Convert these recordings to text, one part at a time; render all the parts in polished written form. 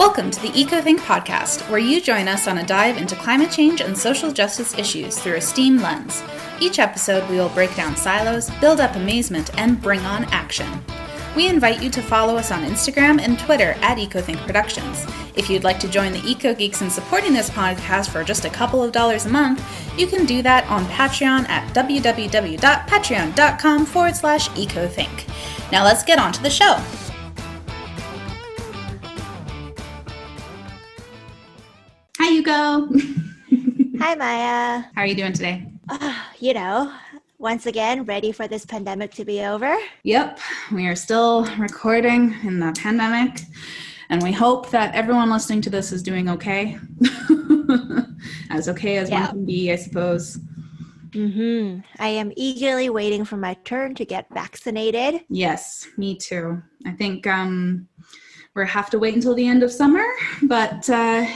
Welcome to the EcoThink podcast, where you join us on a dive into climate change and social justice issues through a STEAM lens. Each episode, we will break down silos, build up amazement, and bring on action. We invite you to follow us on Instagram and Twitter at EcoThink Productions. If you'd like to join the Eco Geeks in supporting this podcast for just a couple of dollars a month, you can do that on Patreon at www.patreon.com/EcoThink. Now let's get on to the show. Hi, Yuko. Hi, Maya. How are you doing today? Once again, ready for this pandemic to be over. Yep, we are still recording in the pandemic, and we hope that everyone listening to this is doing okay. As okay as one can be, I suppose. I am eagerly waiting for my turn to get vaccinated. Yes, me too. I think we'll have to wait until the end of summer, but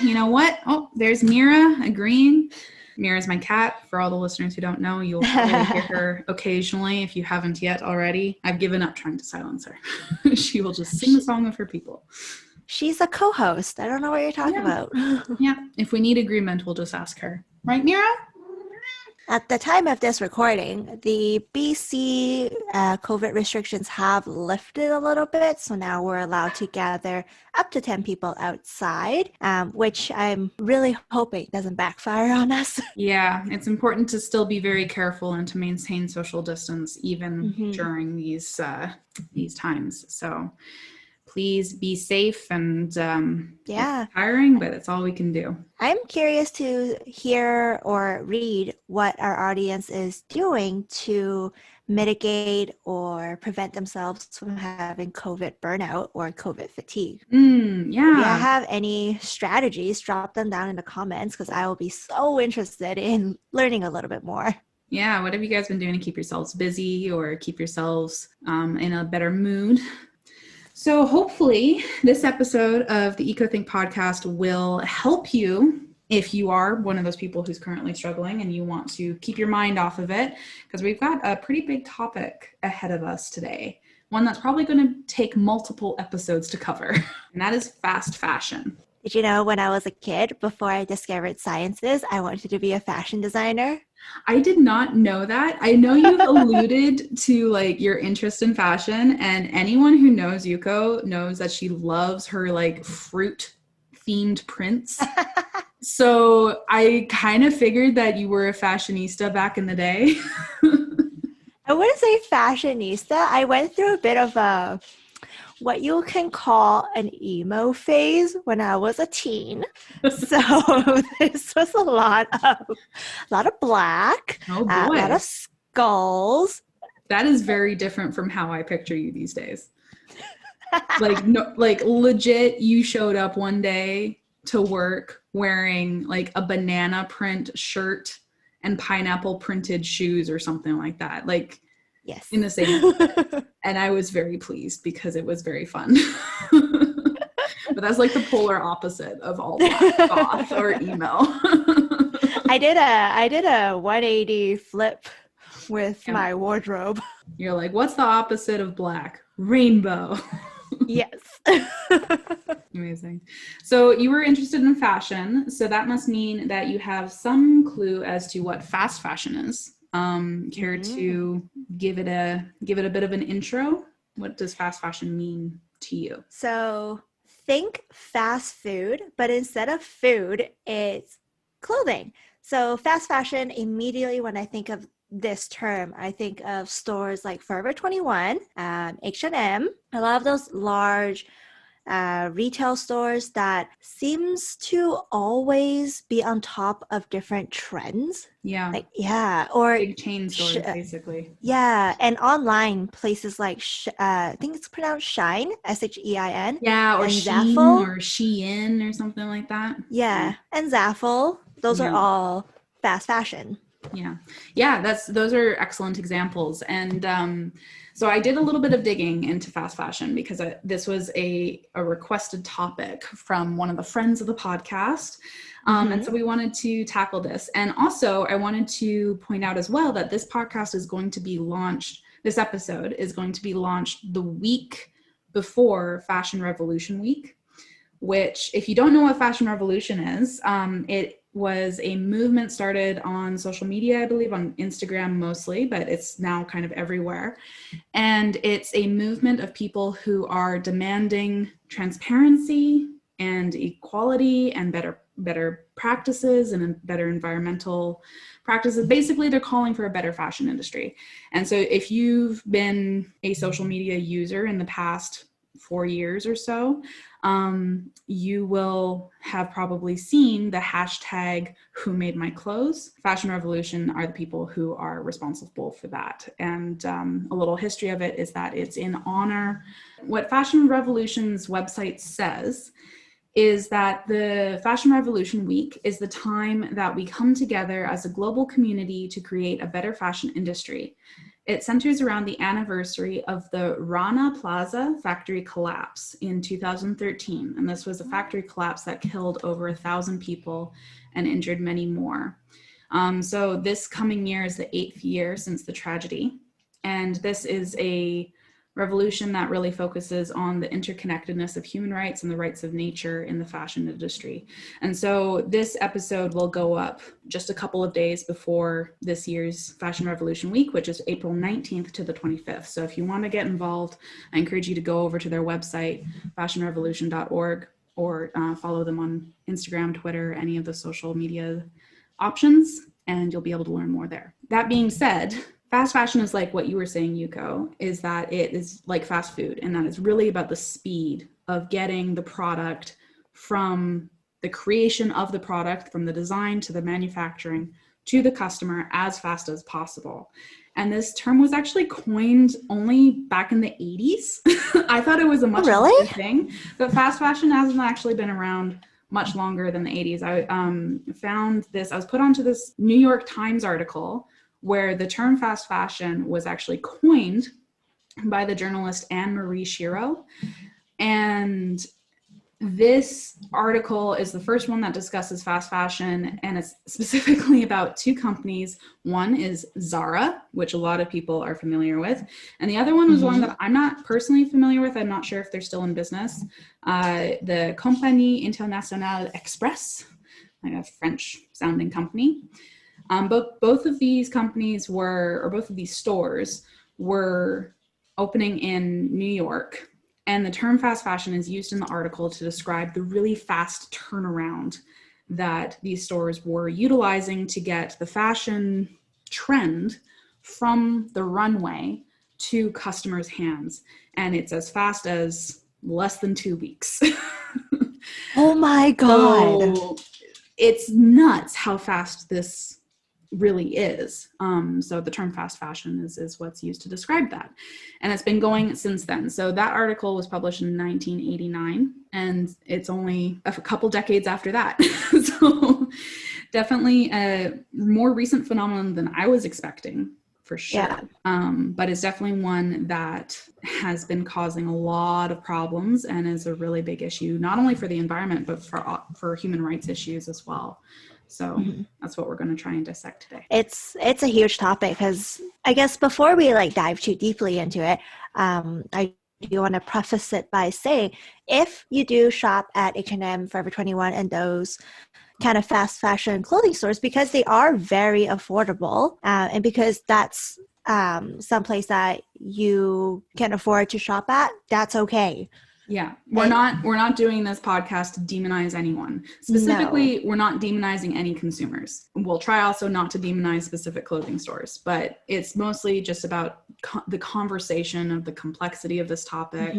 you know what? Oh, there's Mira agreeing. Mira's my cat. For all the listeners who don't know, you'll probably hear her occasionally if you haven't yet already. I've given up trying to silence her. She will just sing the song of her people. She's a co-host. I don't know what you're talking about. Yeah, if we need agreement, we'll just ask her. Right, Mira? At the time of this recording, the BC COVID restrictions have lifted a little bit. So now we're allowed to gather up to 10 people outside, which I'm really hoping doesn't backfire on us. Yeah, it's important to still be very careful and to maintain social distance even during these times. So please be safe and it's tiring, but it's all we can do. I'm curious to hear or read what our audience is doing to mitigate or prevent themselves from having COVID burnout or COVID fatigue. If you have any strategies, drop them down in the comments because I will be so interested in learning a little bit more. Yeah, what have you guys been doing to keep yourselves busy or keep yourselves in a better mood? So hopefully this episode of the EcoThink podcast will help you if you are one of those people who's currently struggling and you want to keep your mind off of it, because we've got a pretty big topic ahead of us today, one that's probably going to take multiple episodes to cover, and that is fast fashion. Did you know when I was a kid, before I discovered sciences, I wanted to be a fashion designer? I did not know that. I know you've alluded to like your interest in fashion, and anyone who knows Yuko knows that she loves her like fruit themed prints. So I kind of figured that you were a fashionista back in the day. I wouldn't say fashionista. I went through a bit of a what you can call an emo phase when I was a teen. So this was a lot of black, a lot of skulls. That is very different from how I picture you these days. Like legit, you showed up one day to work wearing like a banana print shirt and pineapple printed shoes or something like that. Like, yes, in the same and I was very pleased because it was very fun. But that's like the polar opposite of all goth or emo. I did a 180 flip with my wardrobe. You're like, what's the opposite of black? Rainbow. Yes. Amazing. So you were interested in fashion, so that must mean that you have some clue as to what fast fashion is. Care to give it a bit of an intro? What does fast fashion mean to you? So think fast food, but instead of food, it's clothing. So fast fashion, immediately when I think of this term, I think of stores like Forever 21, H&M, a lot of those large retail stores that seems to always be on top of different trends. Yeah. Or big chain stores, basically. Yeah, and online places like I think it's pronounced Shine, Shein. Yeah, or Shein or Shein or something like that. Yeah, and Zaful. Those are all fast fashion. Yeah, those are excellent examples. And so I did a little bit of digging into fast fashion because this was a requested topic from one of the friends of the podcast. And so we wanted to tackle this. And also I wanted to point out as well that this podcast is going to be launched, this episode is going to be launched the week before Fashion Revolution Week, which, if you don't know what Fashion Revolution is, it was a movement started on social media, I believe on Instagram mostly, but it's now kind of everywhere. And it's a movement of people who are demanding transparency and equality and better practices and better environmental practices. Basically, they're calling for a better fashion industry. And so if you've been a social media user in the past 4 years or so, you will have probably seen the hashtag "Who Made My Clothes?" Fashion Revolution are the people who are responsible for that. And a little history of it is that it's in honor. What Fashion Revolution's website says is that the Fashion Revolution Week is the time that we come together as a global community to create a better fashion industry. It centers around the anniversary of the Rana Plaza factory collapse in 2013. And this was a factory collapse that killed over 1,000 people and injured many more. So this coming year is the 8th year since the tragedy. And this is a revolution that really focuses on the interconnectedness of human rights and the rights of nature in the fashion industry. And so this episode will go up just a couple of days before this year's Fashion Revolution Week, which is April 19th to the 25th. So if you want to get involved, I encourage you to go over to their website, fashionrevolution.org, or follow them on Instagram, Twitter, any of the social media options, and you'll be able to learn more there. That being said, fast fashion is like what you were saying, Yuko, is that it is like fast food, and that it's really about the speed of getting the product from the creation of the product, from the design to the manufacturing to the customer as fast as possible. And this term was actually coined only back in the 80s. I thought it was a much older thing, but fast fashion hasn't actually been around much longer than the 80s. I found this, I was put onto this New York Times article where the term fast fashion was actually coined by the journalist Anne Marie Shiro. And this article is the first one that discusses fast fashion, and it's specifically about two companies. One is Zara, which a lot of people are familiar with, and the other one was one that I'm not personally familiar with. I'm not sure if they're still in business. The Compagnie Internationale Express, like a French sounding company. But both of these companies both of these stores were opening in New York. And the term fast fashion is used in the article to describe the really fast turnaround that these stores were utilizing to get the fashion trend from the runway to customers' hands. And it's as fast as less than 2 weeks. Oh my God. So it's nuts how fast this really is. So the term fast fashion is what's used to describe that. And it's been going since then. So that article was published in 1989, and it's only a couple decades after that. So definitely a more recent phenomenon than I was expecting, for sure. Yeah. But it's definitely one that has been causing a lot of problems and is a really big issue, not only for the environment, but for human rights issues as well. So that's what we're going to try and dissect today. It's a huge topic, because I guess before we dive too deeply into it, I do want to preface it by saying, if you do shop at H&M, Forever 21, and those kind of fast fashion clothing stores, because they are very affordable, and because that's someplace that you can afford to shop at, that's okay. Yeah, we're not doing this podcast to demonize anyone. Specifically, We're not demonizing any consumers. We'll try also not to demonize specific clothing stores, but it's mostly just about the conversation of the complexity of this topic,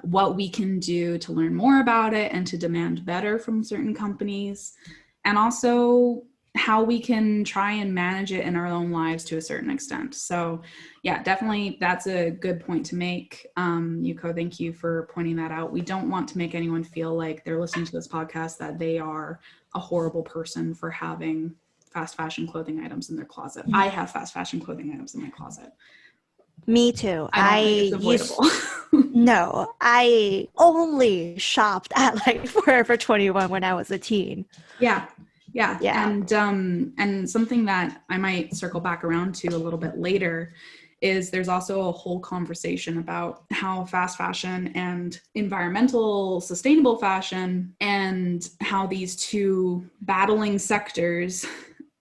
what we can do to learn more about it and to demand better from certain companies, and also how we can try and manage it in our own lives to a certain extent. So yeah, definitely that's a good point to make. Yuko, thank you for pointing that out. We don't want to make anyone feel like they're listening to this podcast that they are a horrible person for having fast fashion clothing items in their closet. I have fast fashion clothing items in my closet. Me too. I don't think it's avoidable. No, I only shopped at Forever 21 when I was a teen. Yeah. And something that I might circle back around to a little bit later is there's also a whole conversation about how fast fashion and environmental sustainable fashion, and how these two battling sectors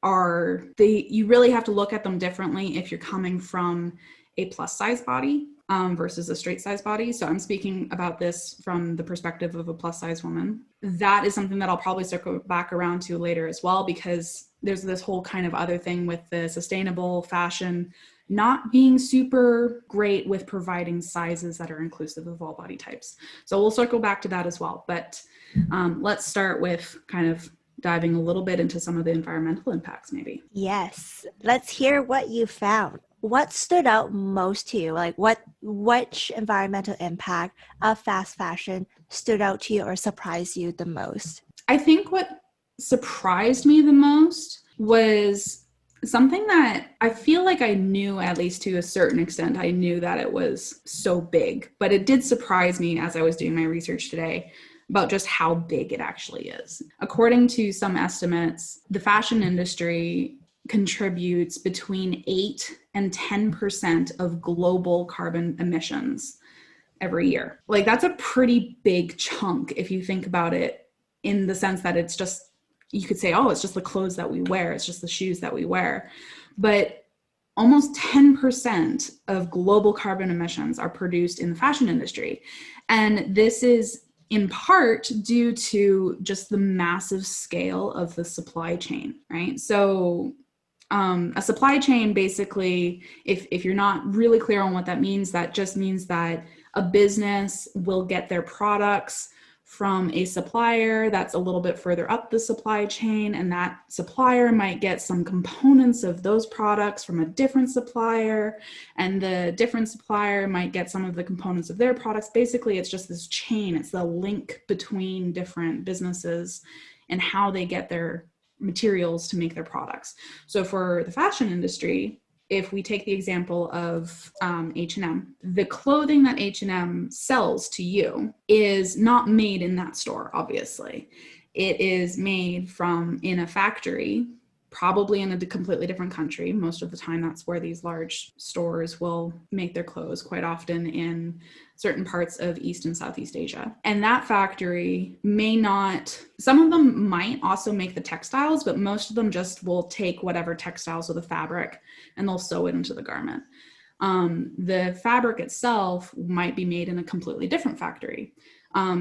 you really have to look at them differently if you're coming from a plus size body versus a straight size body. So I'm speaking about this from the perspective of a plus size woman. That is something that I'll probably circle back around to later as well, because there's this whole kind of other thing with the sustainable fashion not being super great with providing sizes that are inclusive of all body types. So we'll circle back to that as well. But let's start with kind of diving a little bit into some of the environmental impacts maybe. Yes. Let's hear what you found. What stood out most to you? Like which environmental impact of fast fashion stood out to you or surprised you the most? I think what surprised me the most was something that I feel like I knew, at least to a certain extent. I knew that it was so big, but it did surprise me as I was doing my research today about just how big it actually is. According to some estimates, the fashion industry contributes between 8 and 10% of global carbon emissions every year. Like, that's a pretty big chunk if you think about it, in the sense that it's just, you could say, oh, it's just the clothes that we wear, it's just the shoes that we wear. But almost 10% of global carbon emissions are produced in the fashion industry. And this is in part due to just the massive scale of the supply chain, right? So a supply chain, basically, if you're not really clear on what that means, that just means that a business will get their products from a supplier that's a little bit further up the supply chain, and that supplier might get some components of those products from a different supplier, and the different supplier might get some of the components of their products. Basically, it's just this chain. It's the link between different businesses and how they get their materials to make their products. So for the fashion industry, if we take the example of H&M, the clothing that H&M sells to you is not made in that store, obviously. It is made in a factory, probably in a completely different country. Most of the time, that's where these large stores will make their clothes, quite often in certain parts of East and Southeast Asia. And that factory some of them might also make the textiles, but most of them just will take whatever textiles or the fabric and they'll sew it into the garment. The fabric itself might be made in a completely different factory.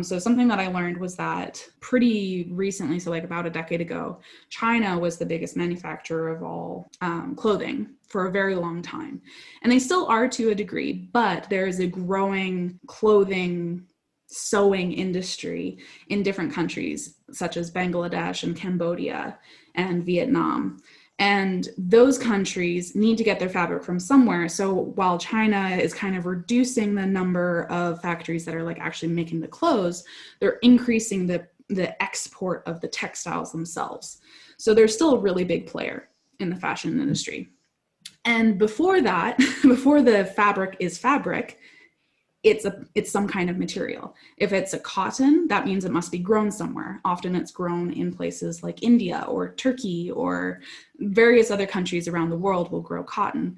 So something that I learned was that pretty recently, so like about a decade ago, China was the biggest manufacturer of all clothing for a very long time. And they still are to a degree, but there is a growing clothing sewing industry in different countries, such as Bangladesh and Cambodia and Vietnam. And those countries need to get their fabric from somewhere. So while China is kind of reducing the number of factories that are like actually making the clothes, they're increasing the export of the textiles themselves. So they're still a really big player in the fashion industry. And before that, before the fabric is fabric, it's some kind of material. If it's a cotton, that means it must be grown somewhere. Often it's grown in places like India or Turkey, or various other countries around the world will grow cotton.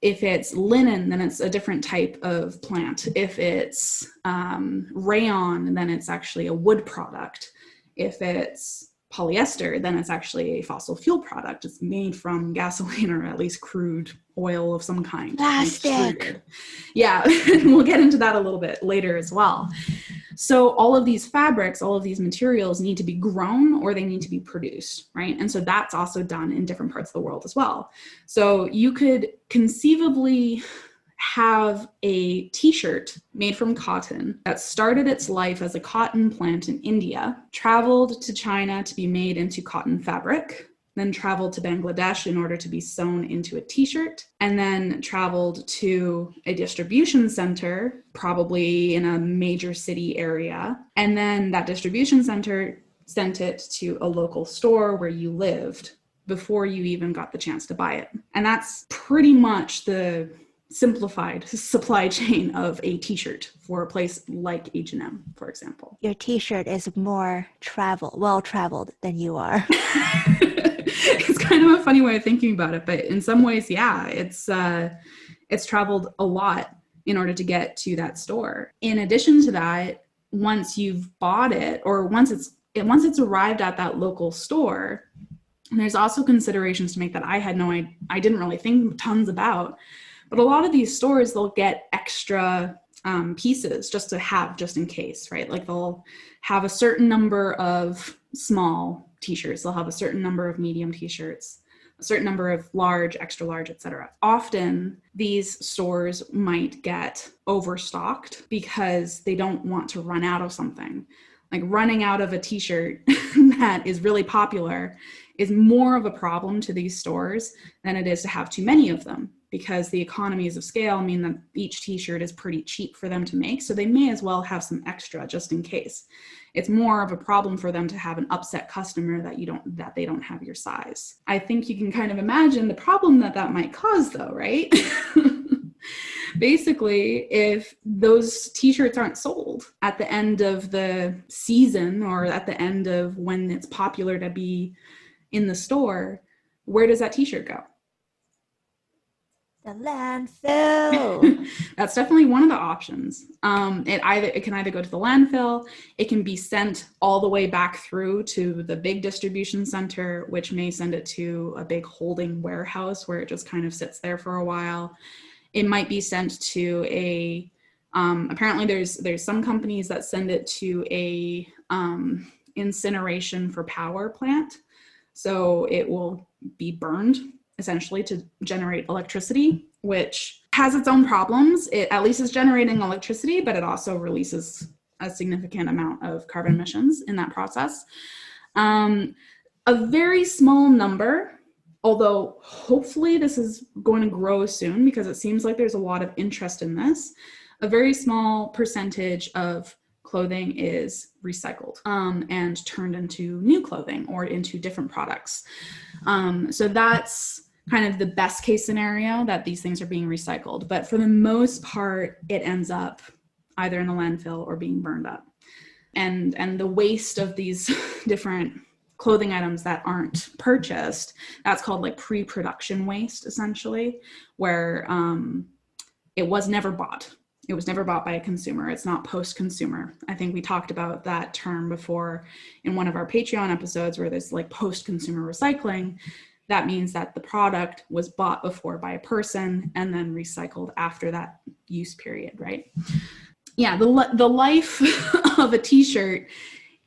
If it's linen, then it's a different type of plant. If it's rayon, then it's actually a wood product. If it's polyester, then it's actually a fossil fuel product. It's made from gasoline, or at least crude oil of some kind. Plastic. Yeah, we'll get into that a little bit later as well. So all of these fabrics, all of these materials need to be grown, or they need to be produced, right? And so that's also done in different parts of the world as well. So you could conceivably have a t-shirt made from cotton that started its life as a cotton plant in India, traveled to China to be made into cotton fabric, then traveled to Bangladesh in order to be sewn into a t-shirt, and then traveled to a distribution center, probably in a major city area. And then that distribution center sent it to a local store where you lived before you even got the chance to buy it. And that's pretty much the simplified supply chain of a t-shirt for a place like H&M, for example. Your t-shirt is more well-traveled than you are. It's kind of a funny way of thinking about it, but in some ways, yeah, It's traveled a lot in order to get to that store. In addition to that, once you've bought it, or once it's arrived at that local store, there's also considerations to make that I didn't really think tons about. But a lot of these stores, they'll get extra pieces just to have, just in case, right? Like they'll have a certain number of small t-shirts, they'll have a certain number of medium t-shirts, a certain number of large, extra large, etc. Often these stores might get overstocked because they don't want to run out of something. Like running out of a t-shirt that is really popular is more of a problem to these stores than it is to have too many of them, because the economies of scale mean that each t-shirt is pretty cheap for them to make. So they may as well have some extra just in case. It's more of a problem for them to have an upset customer that they don't have your size. I think you can kind of imagine the problem that might cause though, right? Basically, if those t-shirts aren't sold at the end of the season or at the end of when it's popular to be in the store, where does that t-shirt go? The landfill. That's definitely one of the options. It can either go to the landfill, it can be sent all the way back through to the big distribution center, which may send it to a big holding warehouse where it just kind of sits there for a while. It might be sent to apparently there's some companies that send it to a incineration for power plant. So it will be burned essentially to generate electricity, which has its own problems. It at least is generating electricity, but it also releases a significant amount of carbon emissions in that process. A very small number, although hopefully this is going to grow soon because it seems like there's a lot of interest in this, a very small percentage of clothing is recycled and turned into new clothing or into different products. So that's kind of the best case scenario, that these things are being recycled. But for the most part, it ends up either in the landfill or being burned up. And the waste of these different clothing items that aren't purchased, that's called like pre-production waste, essentially, where it was never bought. It was never bought by a consumer. It's not post-consumer. I think we talked about that term before in one of our Patreon episodes, where there's like post-consumer recycling. That means that the product was bought before by a person and then recycled after that use period, right? Yeah, the life of a t-shirt,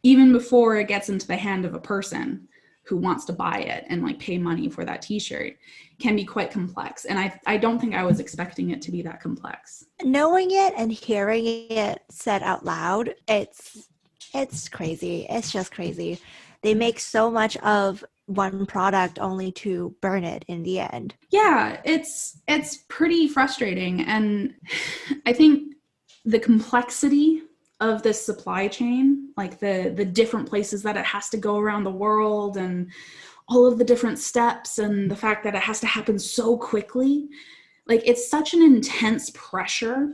even before it gets into the hand of a person who wants to buy it and like pay money for that t-shirt, can be quite complex. And I don't think I was expecting it to be that complex. Knowing it and hearing it said out loud, it's crazy. It's just crazy. They make so much of one product only to burn it in the end. Yeah, it's pretty frustrating. And I think the complexity of this supply chain, like the different places that it has to go around the world and all of the different steps and the fact that it has to happen so quickly, like it's such an intense pressure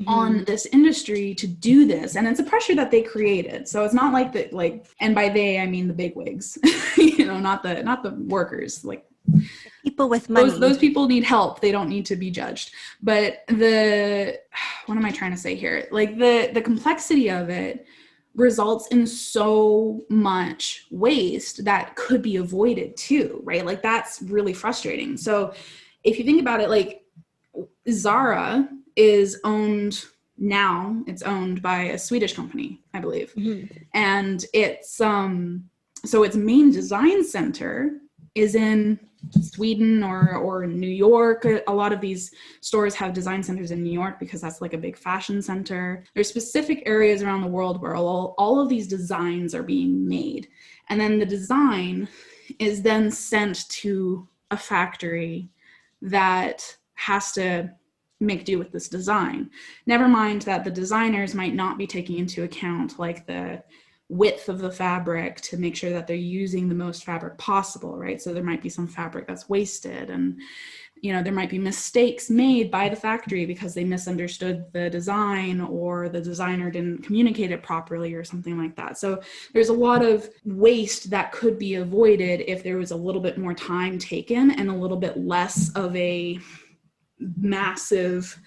on this industry to do this, and it's a pressure that they created. So it's not like that, like, and by they I mean the bigwigs, not the workers, like people with money. Those people need help. They don't need to be judged. But what am I trying to say here? Like the complexity of it results in so much waste that could be avoided too, right? Like that's really frustrating. So if you think about it, like Zara is owned by a Swedish company, I believe. And it's so its main design center is in Sweden or New York. A lot of these stores have design centers in New York because that's like a big fashion center. There's specific areas around the world where all of these designs are being made. And then the design is then sent to a factory that has to make do with this design. Never mind that the designers might not be taking into account like the width of the fabric to make sure that they're using the most fabric possible, right? So there might be some fabric that's wasted, and there might be mistakes made by the factory because they misunderstood the design or the designer didn't communicate it properly or something like that. So there's a lot of waste that could be avoided if there was a little bit more time taken and a little bit less of a massive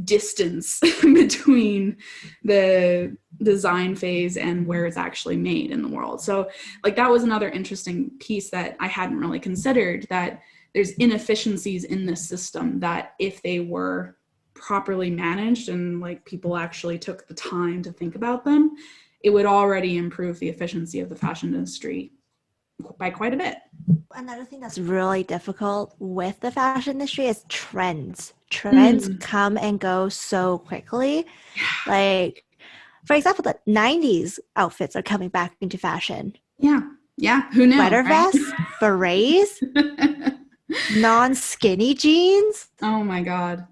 distance between the design phase and where it's actually made in the world. So like that was another interesting piece that I hadn't really considered, that there's inefficiencies in this system that if they were properly managed and like people actually took the time to think about them, it would already improve the efficiency of the fashion industry by quite a bit. Another thing that's really difficult with the fashion industry is trends. Trends come and go so quickly. Like, for example, the 90s outfits are coming back into fashion. Yeah. Who knew? Sweater right? vests, berets, non-skinny jeans. Oh my God.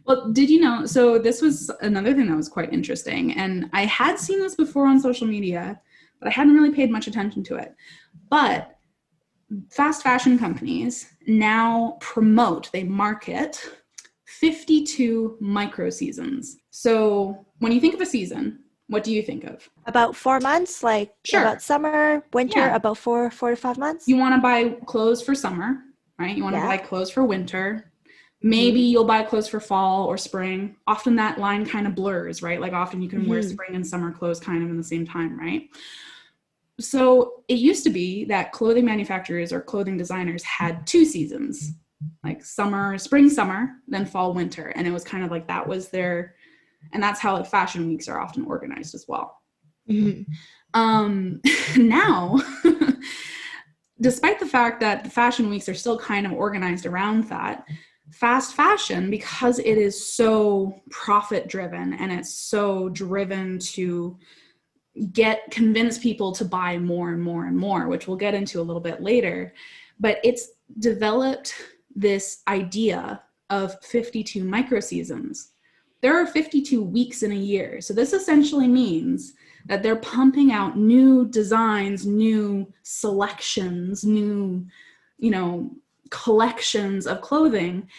Well, did you know, so this was another thing that was quite interesting, and I had seen this before on social media, but I hadn't really paid much attention to it. But fast fashion companies now they market 52 micro seasons. So when you think of a season, what do you think of? About 4 months, like about summer, winter, about 4 to 5 months. You want to buy clothes for summer, right? You want to buy clothes for winter. Maybe you'll buy clothes for fall or spring. Often that line kind of blurs, right? Like often you can wear spring and summer clothes kind of in the same time, right? So it used to be that clothing manufacturers or clothing designers had 2 seasons, like spring, summer, then fall, winter. And it was kind of like that was their, and that's how like fashion weeks are often organized as well. Now, despite the fact that the fashion weeks are still kind of organized around that, fast fashion, because it is so profit driven and it's so driven to convince people to buy more and more and more, which we'll get into a little bit later, but it's developed this idea of 52 micro seasons. There are 52 weeks in a year. So this essentially means that they're pumping out new designs, new selections, new, collections of clothing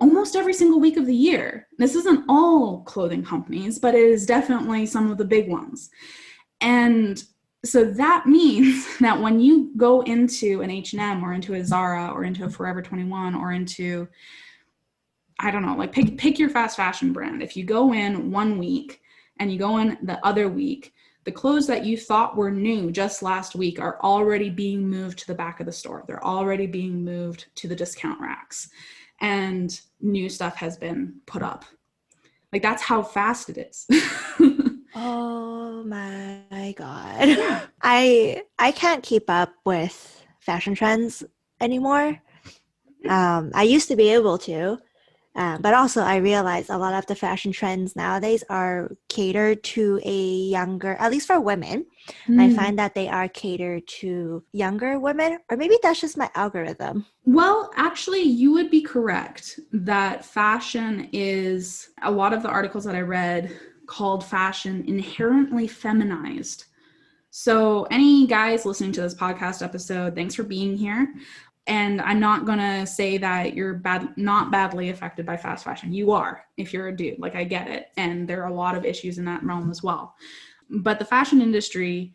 almost every single week of the year. This isn't all clothing companies, but it is definitely some of the big ones. And so that means that when you go into an H&M or into a Zara or into a Forever 21 or into, I don't know, like pick your fast fashion brand. If you go in one week and you go in the other week, the clothes that you thought were new just last week are already being moved to the back of the store. They're already being moved to the discount racks. And new stuff has been put up. Like that's how fast it is. Oh my God. I can't keep up with fashion trends anymore. I used to be able to, but also I realize a lot of the fashion trends nowadays are catered to a younger, at least for women. I find that they are catered to younger women, or maybe that's just my algorithm. Well, actually, you would be correct that fashion is, a lot of the articles that I read called fashion inherently feminized. So any guys listening to this podcast episode, thanks for being here. And I'm not going to say that you're not badly affected by fast fashion. You are, if you're a dude, like I get it. And there are a lot of issues in that realm as well. But the fashion industry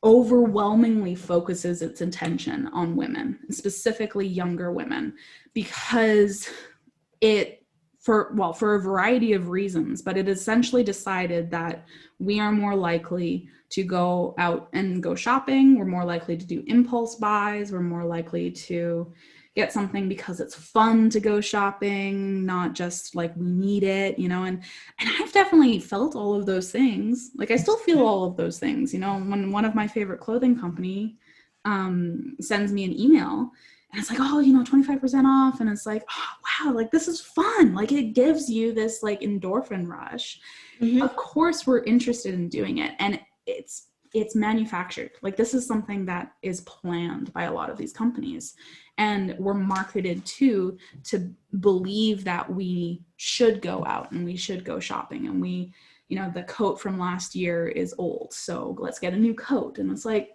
overwhelmingly focuses its attention on women, specifically younger women, because for a variety of reasons, but it essentially decided that we are more likely to go out and go shopping. We're more likely to do impulse buys. We're more likely to get something because it's fun to go shopping, not just like we need it, and I've definitely felt all of those things. Like I still feel all of those things, when one of my favorite clothing company sends me an email and it's like, 25% off. And it's like, oh, wow, like this is fun. Like it gives you this like endorphin rush. Of course we're interested in doing it. And it's manufactured. Like this is something that is planned by a lot of these companies. And we're marketed to believe that we should go out and we should go shopping. And we, the coat from last year is old, so let's get a new coat. And it's like,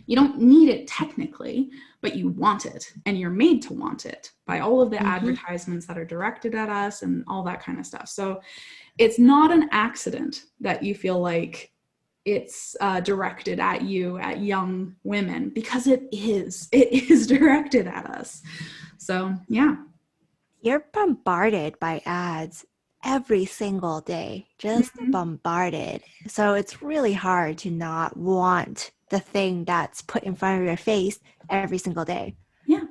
you don't need it technically, but you want it. And you're made to want it by all of the advertisements that are directed at us and all that kind of stuff. So it's not an accident that you feel like it's directed at you, at young women, because it is directed at us. So yeah. You're bombarded by ads every single day, just bombarded. So it's really hard to not want the thing that's put in front of your face every single day. Yeah,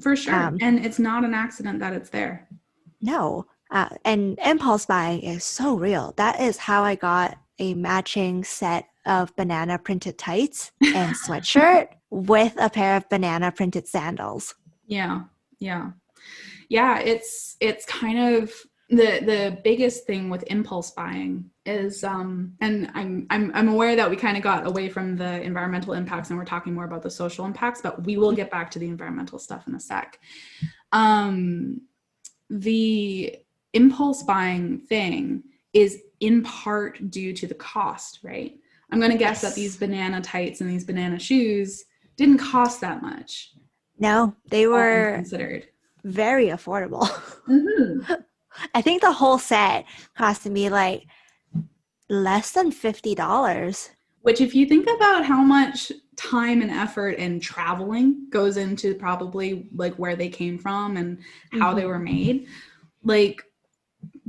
for sure. And it's not an accident that it's there. No. And impulse buying is so real. That is how I got a matching set of banana printed tights and sweatshirt with a pair of banana printed sandals. Yeah. It's kind of the biggest thing with impulse buying is and I'm aware that we kind of got away from the environmental impacts and we're talking more about the social impacts, but we will get back to the environmental stuff in a sec. The impulse buying thing is in part due to the cost, right? I'm going to guess that these banana tights and these banana shoes didn't cost that much. No, they were considered very affordable. I think the whole set costed me like less than $50. Which, if you think about how much time and effort and traveling goes into probably like where they came from and how they were made, like,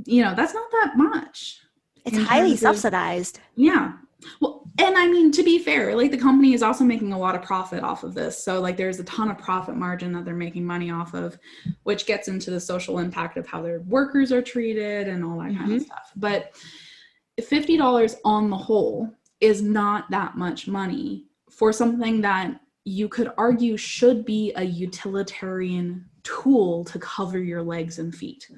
you know, that's not that much. It's highly subsidized. Yeah. Well, and I mean, to be fair, like the company is also making a lot of profit off of this. So like there's a ton of profit margin that they're making money off of, which gets into the social impact of how their workers are treated and all that kind of stuff. But $50 on the whole is not that much money for something that you could argue should be a utilitarian tool to cover your legs and feet.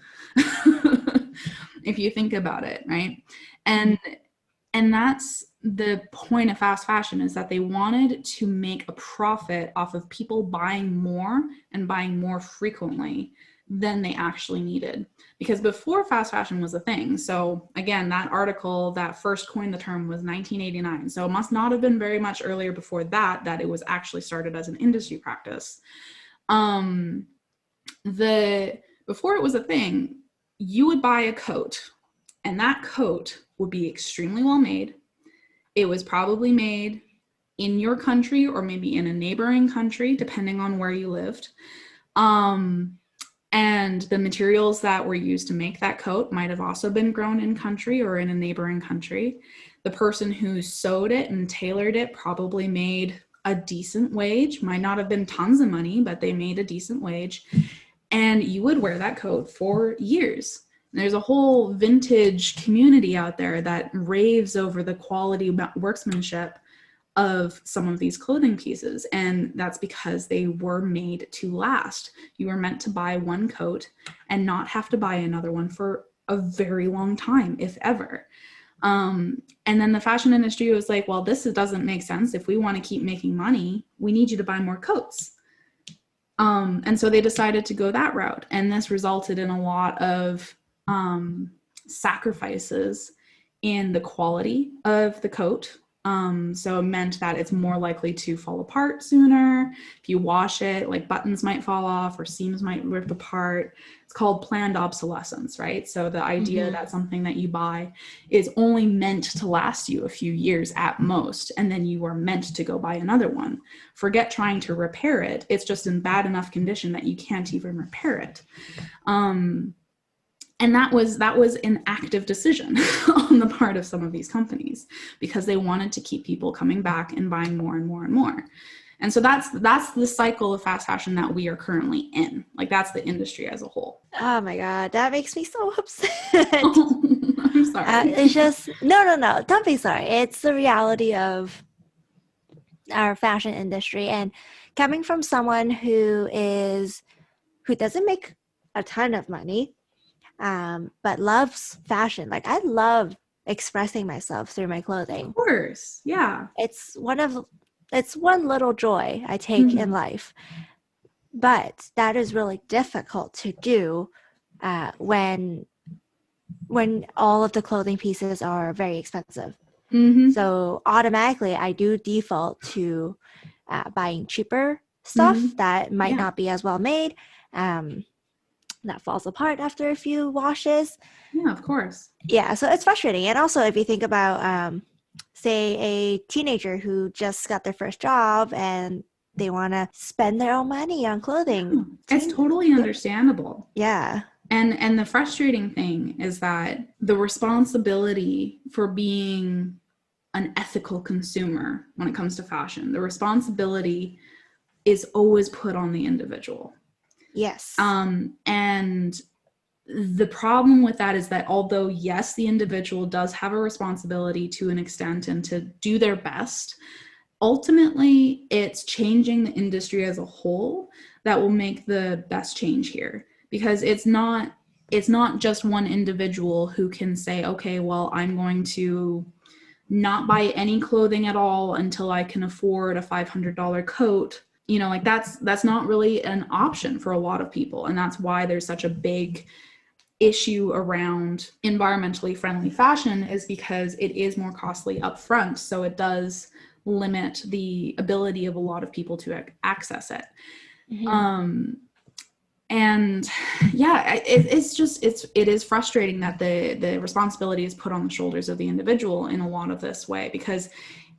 If you think about it, right? And that's the point of fast fashion, is that they wanted to make a profit off of people buying more and buying more frequently than they actually needed. Because before fast fashion was a thing, so again, that article that first coined the term was 1989. So it must not have been very much earlier before that it was actually started as an industry practice. Before it was a thing, you would buy a coat, and that coat would be extremely well made. It was probably made in your country or maybe in a neighboring country, depending on where you lived. And the materials that were used to make that coat might have also been grown in country or in a neighboring country. The person who sewed it and tailored it probably made a decent wage. Might not have been tons of money, but they made a decent wage. And you would wear that coat for years. There's a whole vintage community out there that raves over the quality workmanship of some of these clothing pieces. And that's because they were made to last. You were meant to buy one coat and not have to buy another one for a very long time, if ever. And then the fashion industry was like, well, this doesn't make sense. If we want to keep making money, we need you to buy more coats. And so they decided to go that route. And this resulted in a lot of sacrifices in the quality of the coat. So it meant that it's more likely to fall apart sooner. If you wash it, like buttons might fall off or seams might rip apart. It's called planned obsolescence, right? So the idea that something that you buy is only meant to last you a few years at most, and then you are meant to go buy another one. Forget trying to repair it. It's just in bad enough condition that you can't even repair it. And that was an active decision on the part of some of these companies, because they wanted to keep people coming back and buying more and more and more. And so that's the cycle of fast fashion that we are currently in. Like, that's the industry as a whole. Oh my God, that makes me so upset. Oh, I'm sorry. It's just, no, don't be sorry. It's the reality of our fashion industry. And coming from someone who doesn't make a ton of money, but loves fashion. Like, I love expressing myself through my clothing. Of course, yeah. It's one little joy I take in life. But that is really difficult to do when all of the clothing pieces are very expensive. So automatically, I do default to buying cheaper stuff that might not be as well made. That falls apart after a few washes. Yeah, of course. Yeah, so it's frustrating. And also, if you think about, say, a teenager who just got their first job and they want to spend their own money on clothing. It's totally understandable. Yeah. And the frustrating thing is that the responsibility for being an ethical consumer when it comes to fashion, the responsibility is always put on the individual. Yes. And the problem with that is that although, yes, the individual does have a responsibility to an extent and to do their best, ultimately it's changing the industry as a whole that will make the best change here. Because it's not just one individual who can say, okay, well, I'm going to not buy any clothing at all until I can afford a $500 coat. You know, like that's not really an option for a lot of people. And that's why there's such a big issue around environmentally friendly fashion, is because it is more costly upfront. So it does limit the ability of a lot of people to access it. Mm-hmm. And yeah, it is frustrating that the responsibility is put on the shoulders of the individual in a lot of this way, because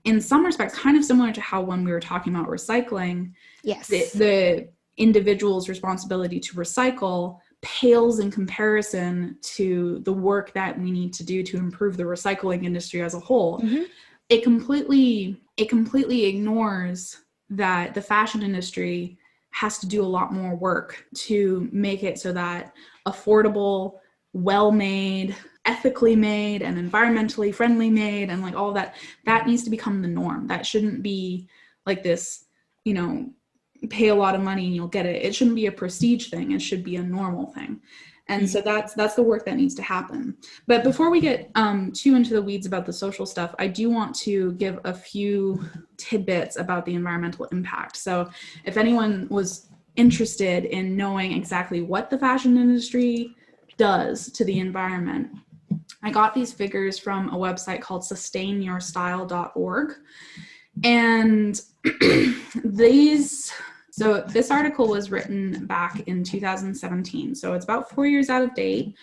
in some respects, kind of similar to how when we were talking about recycling, yes, the individual's responsibility to recycle pales in comparison to the work that we need to do to improve the recycling industry as a whole. Mm-hmm. It completely ignores that the fashion industry has to do a lot more work to make it so that affordable, well-made, ethically made, and environmentally friendly made, and like all that needs to become the norm. That shouldn't be like this, you know, pay a lot of money and you'll get it. It shouldn't be a prestige thing. It should be a normal thing. And so that's the work that needs to happen. But before we get too into the weeds about the social stuff, I do want to give a few tidbits about the environmental impact. So if anyone was interested in knowing exactly what the fashion industry does to the environment, I got these figures from a website called sustainyourstyle.org. And so this article was written back in 2017. So it's about 4 years out of date,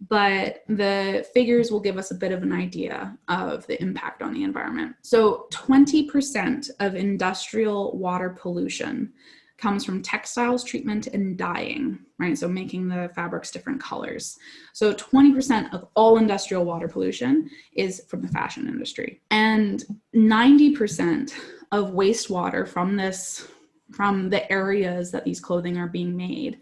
but the figures will give us a bit of an idea of the impact on the environment. So 20% of industrial water pollution comes from textiles, treatment, and dyeing, right? So making the fabrics different colors. So 20% of all industrial water pollution is from the fashion industry. And 90% of wastewater from the areas that these clothing are being made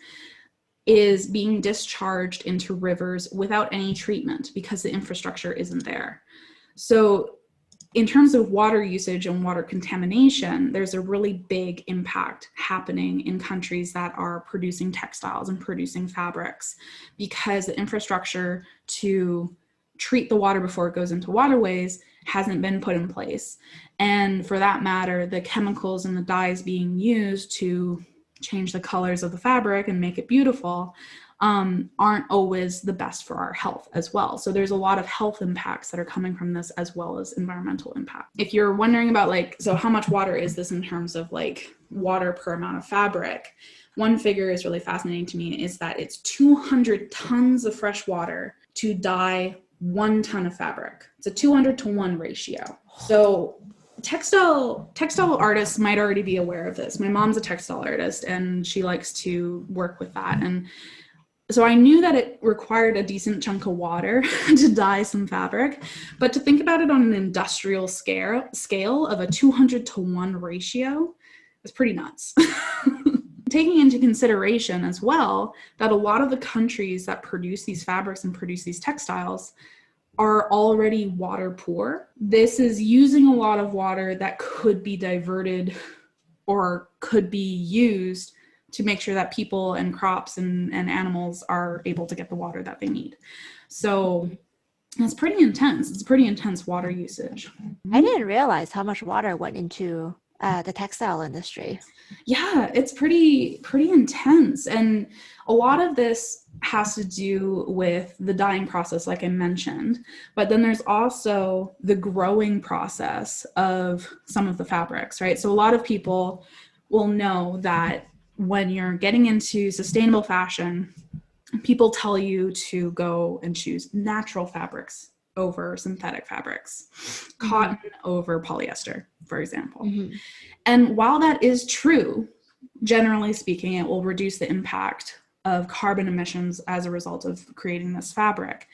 is being discharged into rivers without any treatment because the infrastructure isn't there. So in terms of water usage and water contamination, there's a really big impact happening in countries that are producing textiles and producing fabrics, because the infrastructure to treat the water before it goes into waterways hasn't been put in place. And for that matter, the chemicals and the dyes being used to change the colors of the fabric and make it beautiful aren't always the best for our health as well. So there's a lot of health impacts that are coming from this, as well as environmental impact. If you're wondering about so how much water is this in terms of water per amount of fabric, one figure is really fascinating to me, is that it's 200 tons of fresh water to dye 1 ton of fabric. It's a 200-to-1 ratio. So textile artists might already be aware of this. My mom's a textile artist and she likes to work with that. And so I knew that it required a decent chunk of water to dye some fabric, but to think about it on an industrial scale of a 200-to-1 ratio is pretty nuts. Taking into consideration as well that a lot of the countries that produce these fabrics and produce these textiles are already water poor. This is using a lot of water that could be diverted or could be used to make sure that people and crops and animals are able to get the water that they need. So it's pretty intense. It's pretty intense water usage. I didn't realize how much water went into the textile industry. Yeah, it's pretty intense. And a lot of this has to do with the dyeing process, like I mentioned, but then there's also the growing process of some of the fabrics, right? So a lot of people will know that when you're getting into sustainable fashion, people tell you to go and choose natural fabrics over synthetic fabrics, cotton over polyester, for example. Mm-hmm. And while that is true, generally speaking, it will reduce the impact of carbon emissions as a result of creating this fabric.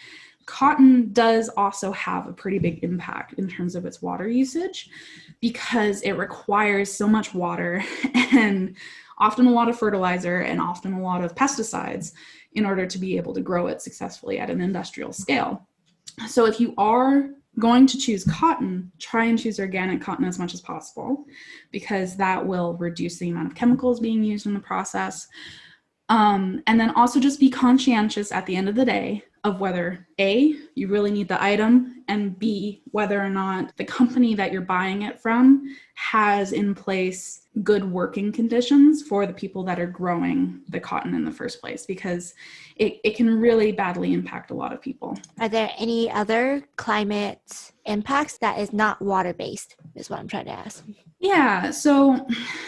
Cotton does also have a pretty big impact in terms of its water usage because it requires so much water and often a lot of fertilizer and often a lot of pesticides in order to be able to grow it successfully at an industrial scale. So if you are going to choose cotton, try and choose organic cotton as much as possible because that will reduce the amount of chemicals being used in the process. And then also just be conscientious at the end of the day of whether A, you really need the item, and B, whether or not the company that you're buying it from has in place good working conditions for the people that are growing the cotton in the first place, because it can really badly impact a lot of people. Are there any other climate impacts that is not water-based, is what I'm trying to ask. Yeah, so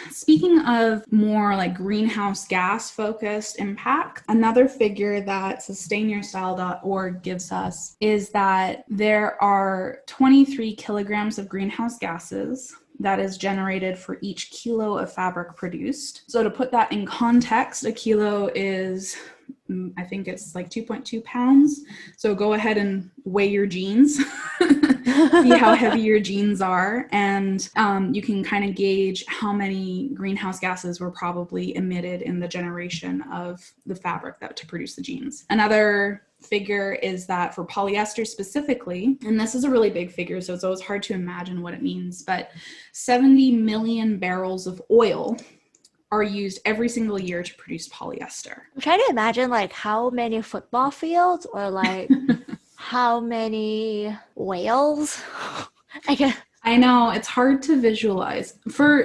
speaking of more like greenhouse gas focused impact, another figure that sustainyourstyle.org gives us is that there are 23 kilograms of greenhouse gases that is generated for each kilo of fabric produced. So to put that in context, a kilo is, I think it's like 2.2 pounds. So go ahead and weigh your jeans, see how heavy your jeans are, and you can kind of gauge how many greenhouse gases were probably emitted in the generation of the fabric that to produce the jeans. Another figure is that for polyester specifically, and this is a really big figure, so it's always hard to imagine what it means, but 70 million barrels of oil are used every single year to produce polyester. I'm trying to imagine like how many football fields or like how many whales. I know, it's hard to visualize.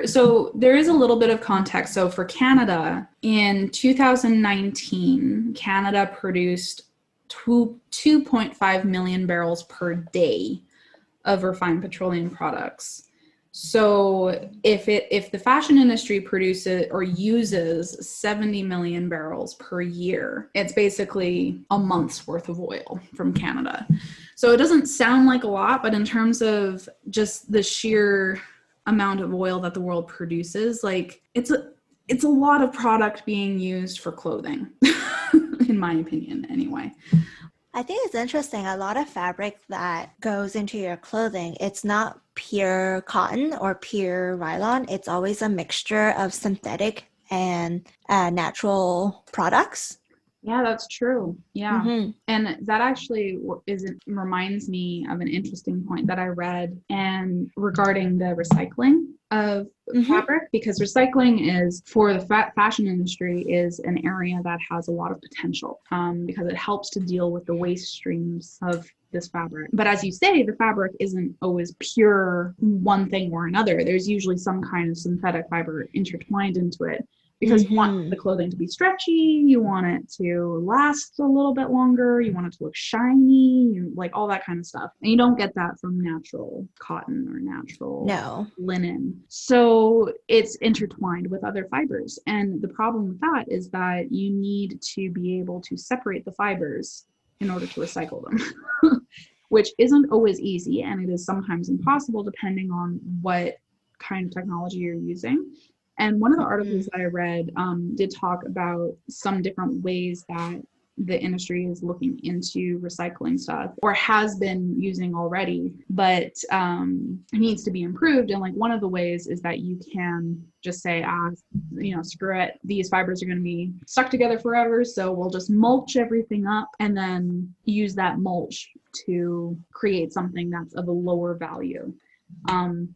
So there is a little bit of context. So for Canada, in 2019, Canada produced 2.5 million barrels per day of refined petroleum products. So if the fashion industry produces or uses 70 million barrels per year, it's basically a month's worth of oil from Canada. So it doesn't sound like a lot, but in terms of just the sheer amount of oil that the world produces, like it's a lot of product being used for clothing, in my opinion, anyway. I think it's interesting. A lot of fabric that goes into your clothing, it's not pure cotton or pure nylon. It's always a mixture of synthetic and natural products. Yeah, that's true. Yeah. Mm-hmm. And that actually reminds me of an interesting point that I read and regarding the recycling of fabric, because recycling is for the fashion industry is an area that has a lot of potential because it helps to deal with the waste streams of this fabric. But as you say, the fabric isn't always pure one thing or another. There's usually some kind of synthetic fiber intertwined into it. Because you want the clothing to be stretchy, you want it to last a little bit longer, you want it to look shiny, like all that kind of stuff. And you don't get that from natural cotton or natural linen. So it's intertwined with other fibers. And the problem with that is that you need to be able to separate the fibers in order to recycle them, which isn't always easy. And it is sometimes impossible depending on what kind of technology you're using. And one of the articles that I read did talk about some different ways that the industry is looking into recycling stuff or has been using already, but it needs to be improved. And like one of the ways is that you can just say, screw it, these fibers are going to be stuck together forever, so we'll just mulch everything up and then use that mulch to create something that's of a lower value,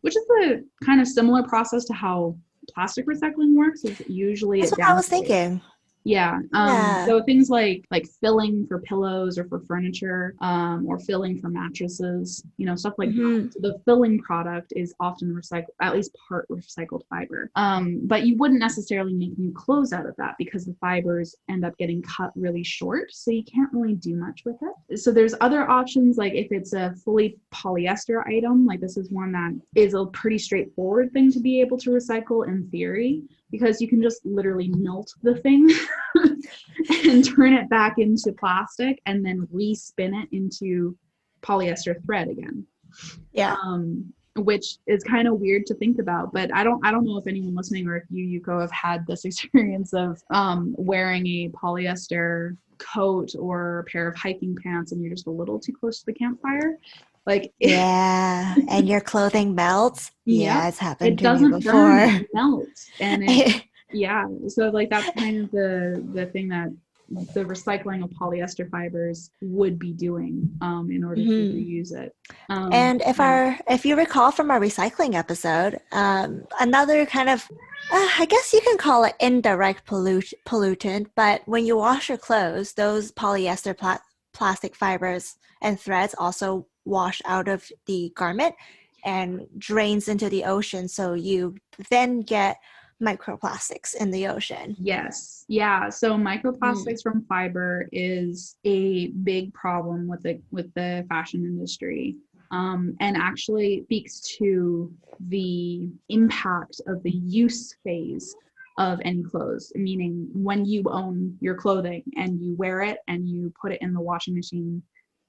which is a kind of similar process to how plastic recycling works. Is usually that's what I was thinking. Yeah. So things like filling for pillows or for furniture, or filling for mattresses, stuff like that. So the filling product is often recycled, at least part recycled fiber. But you wouldn't necessarily make new clothes out of that because the fibers end up getting cut really short. So you can't really do much with it. So there's other options, like if it's a fully polyester item, like this is one that is a pretty straightforward thing to be able to recycle in theory, because you can just literally melt the thing and turn it back into plastic and then respin it into polyester thread again. Yeah. Which is kind of weird to think about, but I don't know if anyone listening or if you, Yuko, have had this experience of wearing a polyester coat or a pair of hiking pants and you're just a little too close to the campfire. Like, yeah, and your clothing melts. Yeah, it's happened to me doesn't before. burn, it melts, and yeah. So like that's kind of the thing that the recycling of polyester fibers would be doing in order to reuse it. And if you recall from our recycling episode, another kind of, I guess you can call it indirect pollutant, but when you wash your clothes, those polyester plastic fibers and threads also wash out of the garment and drains into the ocean. So you then get microplastics in the ocean. Yes. Yeah. So microplastics from fiber is a big problem with the fashion industry. And actually speaks to the impact of the use phase of any clothes, meaning when you own your clothing and you wear it and you put it in the washing machine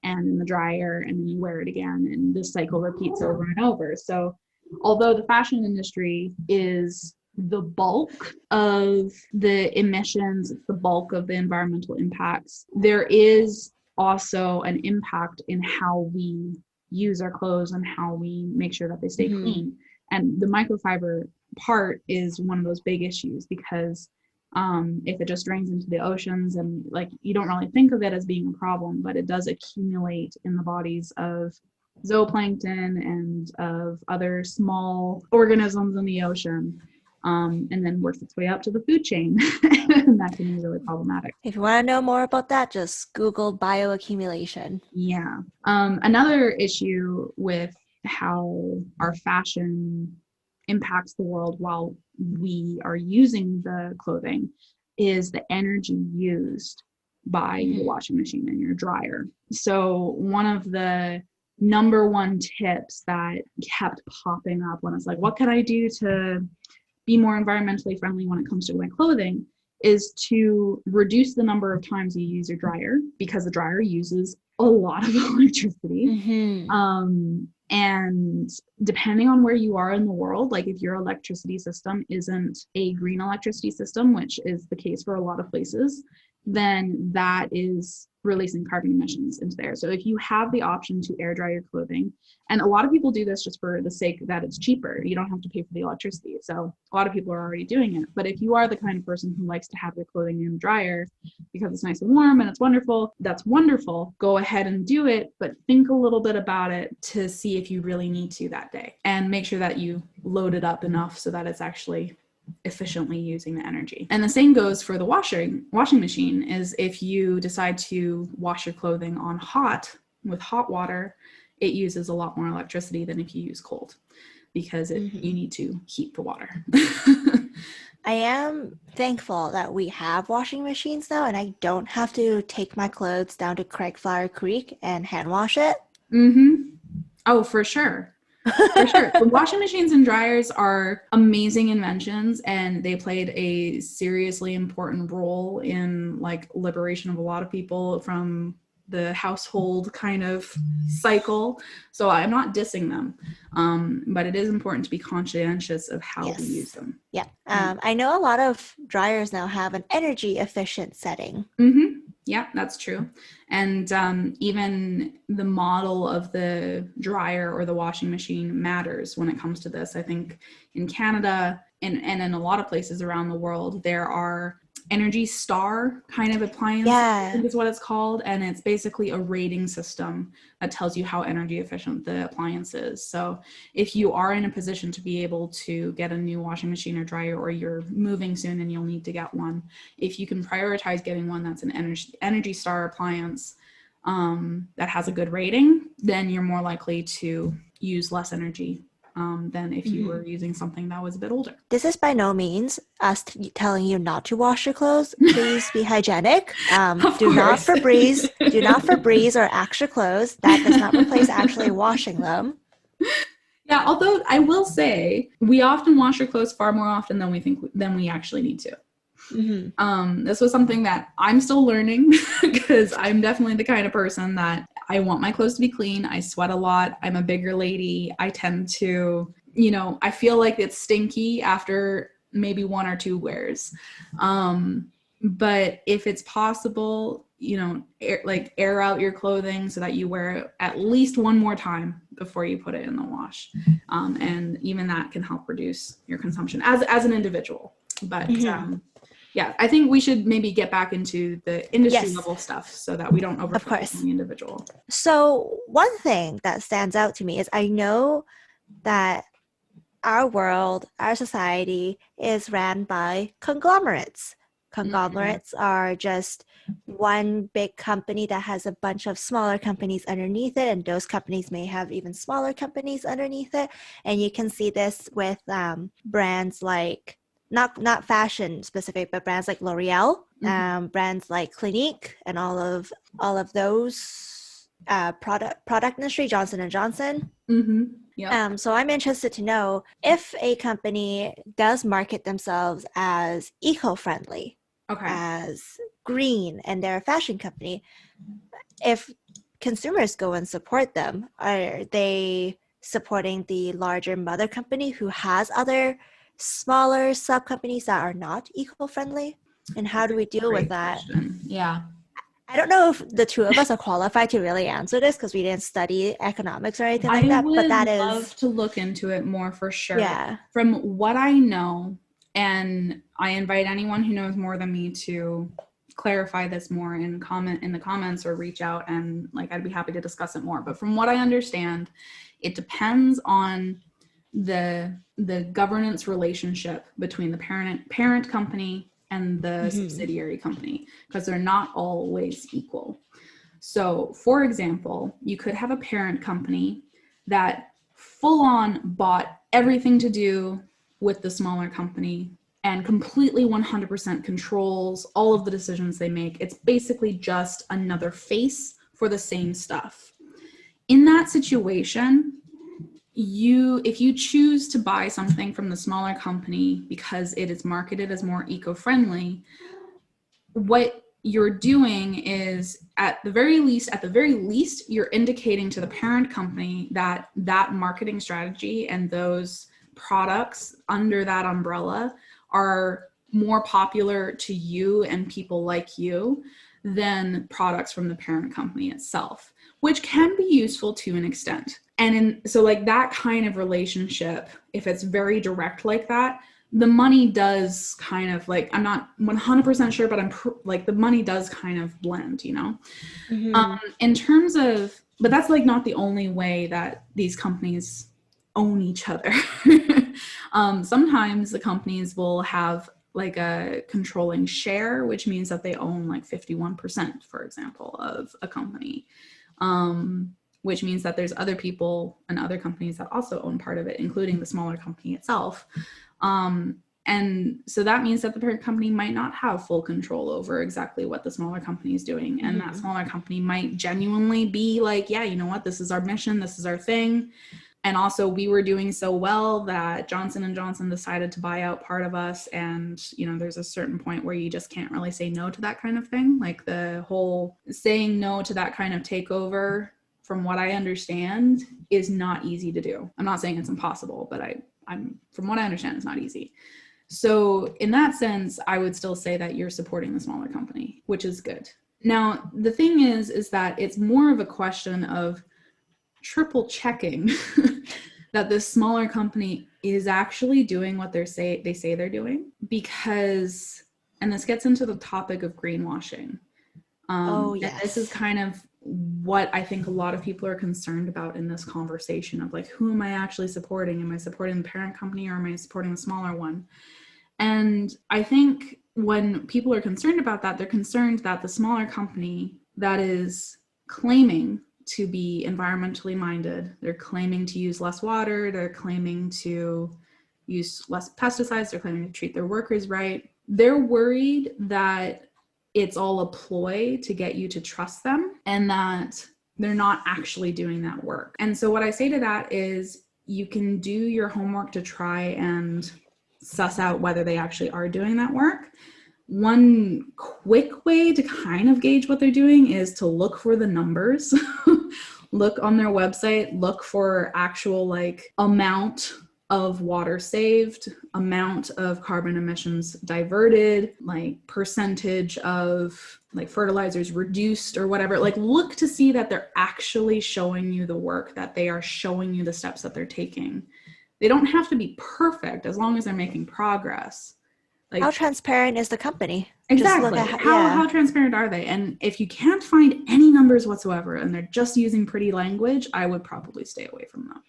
and in the dryer and then you wear it again, and this cycle repeats over and over. So although the fashion industry is the bulk of the emissions, it's the bulk of the environmental impacts, there is also an impact in how we use our clothes and how we make sure that they stay clean. And the microfiber part is one of those big issues, because if it just drains into the oceans and like you don't really think of it as being a problem, but it does accumulate in the bodies of zooplankton and of other small organisms in the ocean, and then works its way up to the food chain. And that can be really problematic. If you want to know more about that, just Google bioaccumulation. Yeah. Another issue with how our fashion impacts the world while we are using the clothing is the energy used by your washing machine and your dryer. So one of the number one tips that kept popping up when it's like, what can I do to be more environmentally friendly when it comes to my clothing, is to reduce the number of times you use your dryer, because the dryer uses a lot of electricity. And depending on where you are in the world, like if your electricity system isn't a green electricity system, which is the case for a lot of places, then that is releasing carbon emissions into there. So if you have the option to air dry your clothing, and a lot of people do this just for the sake that it's cheaper, you don't have to pay for the electricity. So a lot of people are already doing it. But if you are the kind of person who likes to have your clothing in the dryer because it's nice and warm and it's wonderful, that's wonderful. Go ahead and do it, but think a little bit about it to see if you really need to that day, and make sure that you load it up enough so that it's actually efficiently using the energy. And the same goes for the washing machine. Is if you decide to wash your clothing on with hot water, it uses a lot more electricity than if you use cold, because you need to heat the water. I am thankful that we have washing machines now, and I don't have to take my clothes down to Craigflower Creek and hand wash it. Oh, for sure. For sure. The washing machines and dryers are amazing inventions, and they played a seriously important role in like liberation of a lot of people from the household kind of cycle. So I'm not dissing them, but it is important to be conscientious of how we use them. Yeah. I know a lot of dryers now have an energy efficient setting. Yeah, that's true. And even the model of the dryer or the washing machine matters when it comes to this. I think in Canada and in a lot of places around the world, there are Energy Star kind of appliance, I think is what it's called. And it's basically a rating system that tells you how energy efficient the appliance is. So if you are in a position to be able to get a new washing machine or dryer, or you're moving soon and you'll need to get one, if you can prioritize getting one that's an Energy Star appliance that has a good rating, then you're more likely to use less energy than if you were using something that was a bit older. This is by no means us telling you not to wash your clothes. Please be hygienic. Do not Febreze or Axe your clothes. That does not replace actually washing them. Yeah, although I will say we often wash our clothes far more often than we actually need to. This was something that I'm still learning because I'm definitely the kind of person that I want my clothes to be clean. I sweat a lot. I'm a bigger lady. I tend to, I feel like it's stinky after maybe one or two wears. But if it's possible, air out your clothing so that you wear it at least one more time before you put it in the wash. And even that can help reduce your consumption as an individual. But yeah, I think we should maybe get back into the industry level stuff so that we don't overfocus on the individual. So one thing that stands out to me is I know that our world, our society is ran by conglomerates. Conglomerates are just one big company that has a bunch of smaller companies underneath it, and those companies may have even smaller companies underneath it. And you can see this with brands like not fashion specific, but brands like L'Oreal, brands like Clinique, and all of those product industry, Johnson and Johnson. Yep. So I'm interested to know if a company does market themselves as eco-friendly, as green, and they're a fashion company, if consumers go and support them, are they supporting the larger mother company who has other smaller sub companies that are not eco-friendly? And how do we deal with that? Yeah. I don't know if the two of us are qualified to really answer this because we didn't study economics or anything like that. But that is, I would love to look into it more for sure. Yeah. From what I know, and I invite anyone who knows more than me to clarify this more and comment in the comments or reach out, and I'd be happy to discuss it more. But from what I understand, it depends on the governance relationship between the parent company and the subsidiary company, because they're not always equal. So, for example, you could have a parent company that full on bought everything to do with the smaller company and completely 100% controls all of the decisions they make. It's basically just another face for the same stuff. In that situation, if you choose to buy something from the smaller company because it is marketed as more eco-friendly, what you're doing is at the very least, you're indicating to the parent company that marketing strategy and those products under that umbrella are more popular to you and people like you than products from the parent company itself, which can be useful to an extent. And so that kind of relationship, if it's very direct like that, the money does kind of I'm not 100% sure, but the money does kind of blend, in terms of, but that's not the only way that these companies own each other. Sometimes the companies will have a controlling share, which means that they own 51%, for example, of a company. Which means that there's other people and other companies that also own part of it, including the smaller company itself. And so that means that the parent company might not have full control over exactly what the smaller company is doing. And that smaller company might genuinely be yeah, you know what, this is our mission, this is our thing. And also we were doing so well that Johnson and Johnson decided to buy out part of us. And, there's a certain point where you just can't really say no to that kind of thing. The whole saying no to that kind of takeover, from what I understand, is not easy to do. I'm not saying it's impossible, but I'm from what I understand, it's not easy. So in that sense, I would still say that you're supporting the smaller company, which is good. Now, the thing is that it's more of a question of triple checking that this smaller company is actually doing what they say they're doing, because, and this gets into the topic of greenwashing. And this is kind of what I think a lot of people are concerned about in this conversation of who am I actually supporting? Am I supporting the parent company or am I supporting the smaller one? And I think when people are concerned about that, they're concerned that the smaller company that is claiming to be environmentally minded, they're claiming to use less water, they're claiming to use less pesticides, they're claiming to treat their workers right. They're worried that it's all a ploy to get you to trust them and that they're not actually doing that work. And so what I say to that is you can do your homework to try and suss out whether they actually are doing that work. one quick way to kind of gauge what they're doing is to look for the numbers. Look on their website, look for actual like amount of water saved, amount of carbon emissions diverted, like percentage of like fertilizers reduced or whatever. Like look to see that they're actually showing you the work, that they are showing you the steps that they're taking. They don't have to be perfect as long as they're making progress. Like, how transparent is the company? Exactly. How transparent are they? And if you can't find any numbers whatsoever and they're just using pretty language, I would probably stay away from them.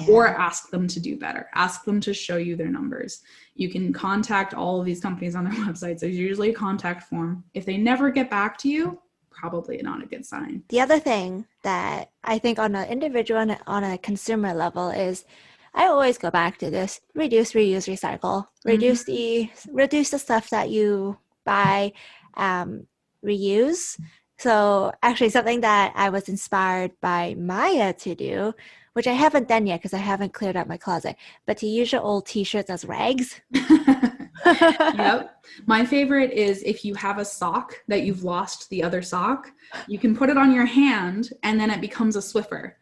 Or ask them to do better. Ask them to show you their numbers. You can contact all of these companies on their websites. There's usually a contact form. If they never get back to you, probably not a good sign. The other thing that I think on an individual and on a consumer level is, I always go back to this: reduce, reuse, recycle. Reduce the stuff that you buy, reuse. So actually something that I was inspired by Maia to do, which I haven't done yet because I haven't cleared out my closet, but to use your old t-shirts as rags. Yep. My favorite is if you have a sock that you've lost the other sock, you can put it on your hand and then it becomes a Swiffer.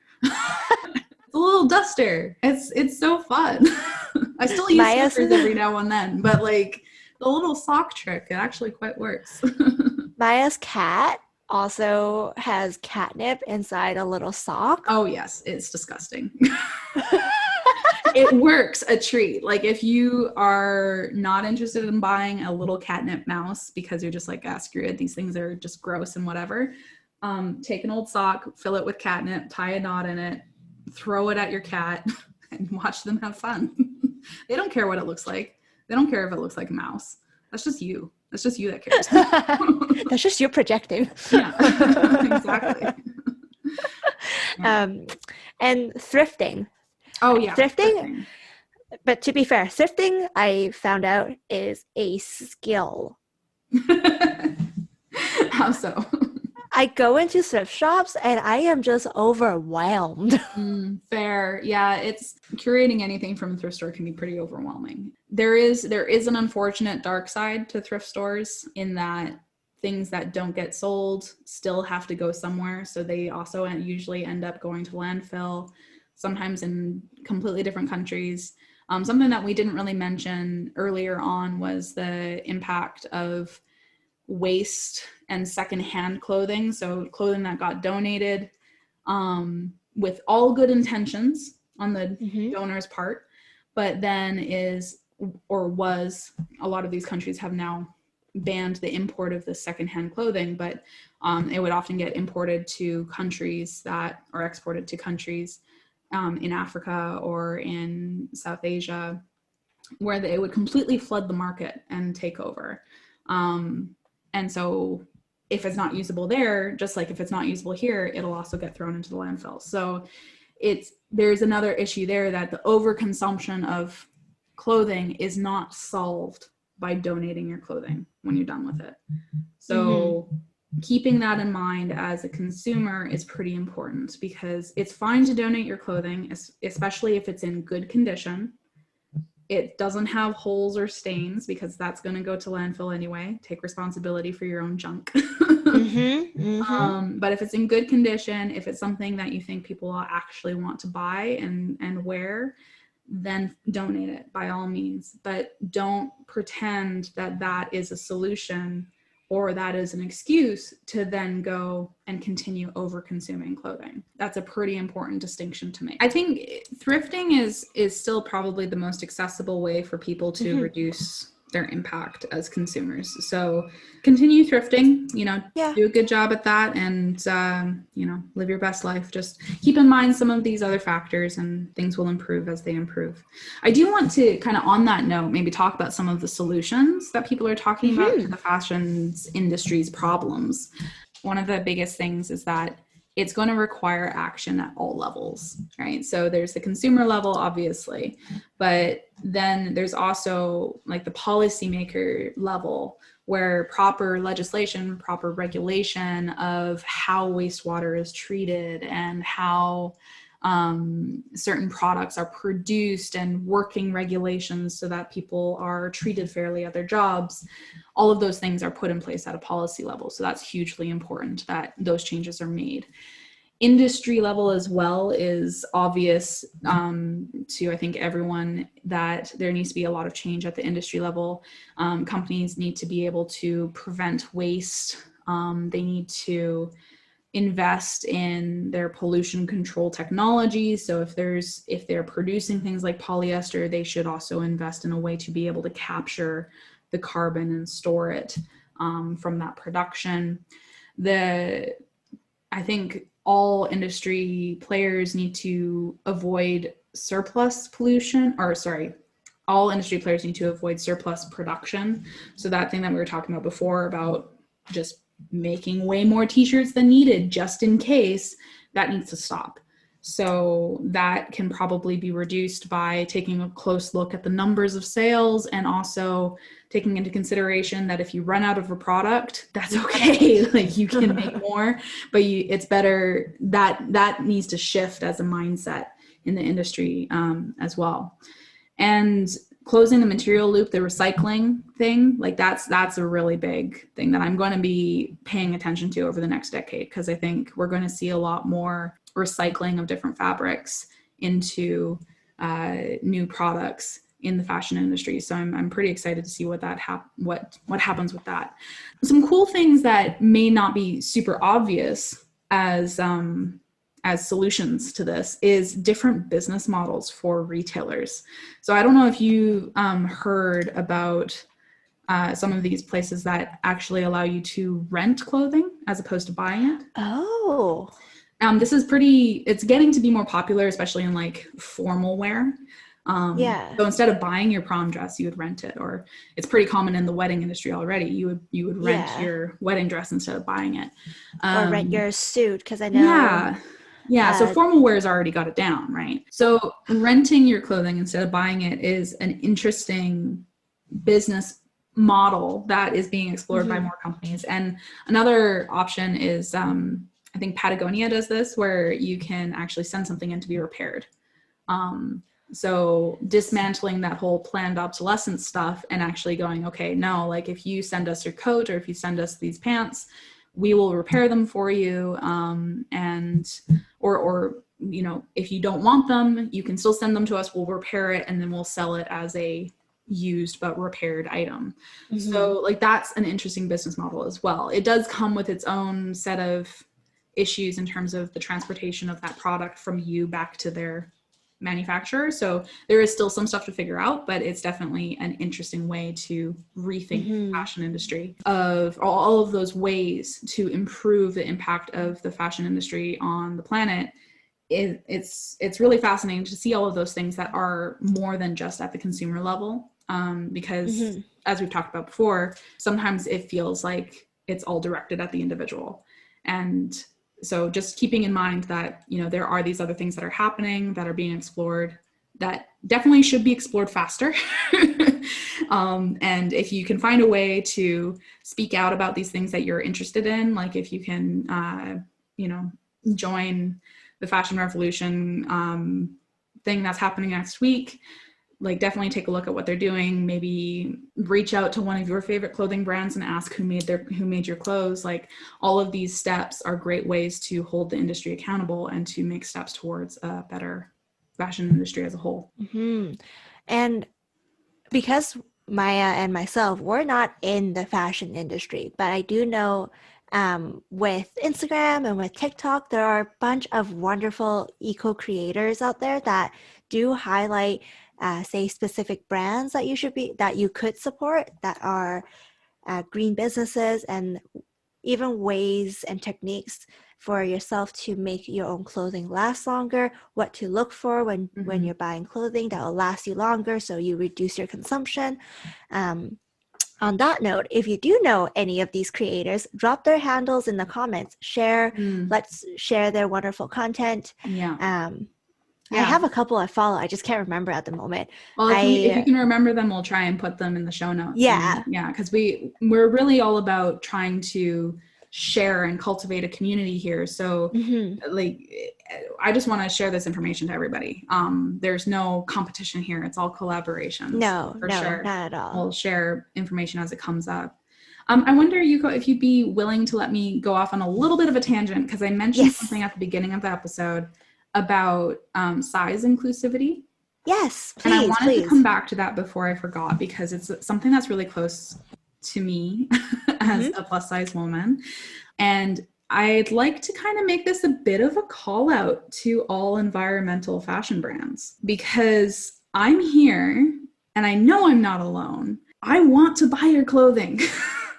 A little duster. It's so fun. I still use Swiffers every now and then, but like the little sock trick, it actually quite works. Maya's cat also has catnip inside a little sock. Oh yes, it's disgusting. It works a treat. Like if you are not interested in buying a little catnip mouse because you're just like, screw it, these things are just gross and whatever, take an old sock, fill it with catnip, tie a knot in it, throw it at your cat and watch them have fun. They don't care what it looks like. They don't care if it looks like a mouse. That's just you. That's just you that cares. That's just you projecting. Yeah, exactly. Yeah. And thrifting. Oh yeah. Thrifting. But to be fair, thrifting, I found out, is a skill. How so? I go into thrift shops and I am just overwhelmed. Fair. Yeah, it's curating anything from a thrift store can be pretty overwhelming. There is an unfortunate dark side to thrift stores in that things that don't get sold still have to go somewhere. So they also usually end up going to landfill, sometimes in completely different countries. Something that we didn't really mention earlier on was the impact of waste and secondhand clothing. So clothing that got donated with all good intentions on the donor's part, but then was a lot of these countries have now banned the import of the secondhand clothing, but it would often get imported to countries that are exported to countries in Africa or in South Asia, where they would completely flood the market and take over. And so if it's not usable there, just like if it's not usable here, it'll also get thrown into the landfill. So there's another issue there, that the overconsumption of clothing is not solved by donating your clothing when you're done with it. So keeping that in mind as a consumer is pretty important, because it's fine to donate your clothing, especially if it's in good condition. It doesn't have holes or stains, because that's going to go to landfill anyway. Take responsibility for your own junk. But if it's in good condition, if it's something that you think people will actually want to buy and wear, then donate it by all means. But don't pretend that that is a solution or that is an excuse to then go and continue over consuming clothing. That's a pretty important distinction to make. I think thrifting is still probably the most accessible way for people to reduce their impact as consumers. So continue thrifting, do a good job at that, and, live your best life. Just keep in mind some of these other factors, and things will improve as they improve. I do want to kind of, on that note, maybe talk about some of the solutions that people are talking about to the fashion industry's problems. One of the biggest things is that it's going to require action at all levels, right? So there's the consumer level, obviously, but then there's also like the policymaker level, where proper legislation, proper regulation of how wastewater is treated and how certain products are produced and working regulations so that people are treated fairly at their jobs. All of those things are put in place at a policy level. So that's hugely important that those changes are made. Industry level as well is obvious to, I think, everyone, that there needs to be a lot of change at the industry level. Companies need to be able to prevent waste. They need to invest in their pollution control technology. So if they're producing things like polyester, they should also invest in a way to be able to capture the carbon and store it from that all industry players need to avoid surplus production. So that thing that we were talking about before about just making way more t-shirts than needed just in case, that needs to stop. So that can probably be reduced by taking a close look at the numbers of sales, and also taking into consideration that if you run out of a product, that's okay. Like, you can make more, but it's better that needs to shift as a mindset in the industry as well. And closing the material loop, the recycling thing, like that's a really big thing that I'm going to be paying attention to over the next decade, because I think we're going to see a lot more recycling of different fabrics into new products in the fashion industry. So I'm pretty excited to see what happens with that. Some cool things that may not be super obvious as solutions to this is different business models for retailers. So I don't know if you heard about some of these places that actually allow you to rent clothing as opposed to buying it. Oh. This is it's getting to be more popular, especially in like formal wear. So instead of buying your prom dress, you would rent it, or it's pretty common in the wedding industry already. You would rent your wedding dress instead of buying it. Or rent your suit, because I know. Yeah. So formal wear's already got it down, right? So renting your clothing instead of buying it is an interesting business model that is being explored by more companies. And another option is, I think Patagonia does this, where you can actually send something in to be repaired. So dismantling that whole planned obsolescence stuff and actually going, okay, no, like if you send us your coat, or if you send us these pants, we will repair them for you. Or if you don't want them, you can still send them to us. We'll repair it, and then we'll sell it as a used but repaired item. So like that's an interesting business model as well. It does come with its own set of issues in terms of the transportation of that product from you back to their manufacturer. So there is still some stuff to figure out, but it's definitely an interesting way to rethink the fashion industry, of all of those ways to improve the impact of the fashion industry on the planet. It's really fascinating to see all of those things that are more than just at the consumer level, because as we've talked about before, sometimes it feels like it's all directed at the individual. And so just keeping in mind that, there are these other things that are happening, that are being explored, that definitely should be explored faster. And if you can find a way to speak out about these things that you're interested in, like if you can, join the Fashion Revolution thing that's happening next week, like definitely take a look at what they're doing. Maybe reach out to one of your favorite clothing brands and ask who made your clothes. Like all of these steps are great ways to hold the industry accountable and to make steps towards a better fashion industry as a whole. And because Maya and myself, we're not in the fashion industry, but I do know with Instagram and with TikTok, there are a bunch of wonderful eco creators out there that do highlight say specific brands that you could support, that are green businesses, and even ways and techniques for yourself to make your own clothing last longer, what to look for when you're buying clothing that will last you longer, so you reduce your consumption. On that note, if you do know any of these creators, drop their handles in the comments. Let's share their wonderful content. I have a couple I follow. I just can't remember at the moment. Well, if you can remember them, we'll try and put them in the show notes. Because we're really all about trying to share and cultivate a community here. So like, I just want to share this information to everybody. There's no competition here. It's all collaboration. No, for no, sure. not at all. We'll share information as it comes up. I wonder, Yuko, if you'd be willing to let me go off on a little bit of a tangent, because I mentioned something at the beginning of the episode about size inclusivity. Yes, please. And I wanted to come back to that before I forgot, because it's something that's really close to me as a plus size woman. And I'd like to kind of make this a bit of a call out to all environmental fashion brands, because I'm here and I know I'm not alone. I want to buy your clothing,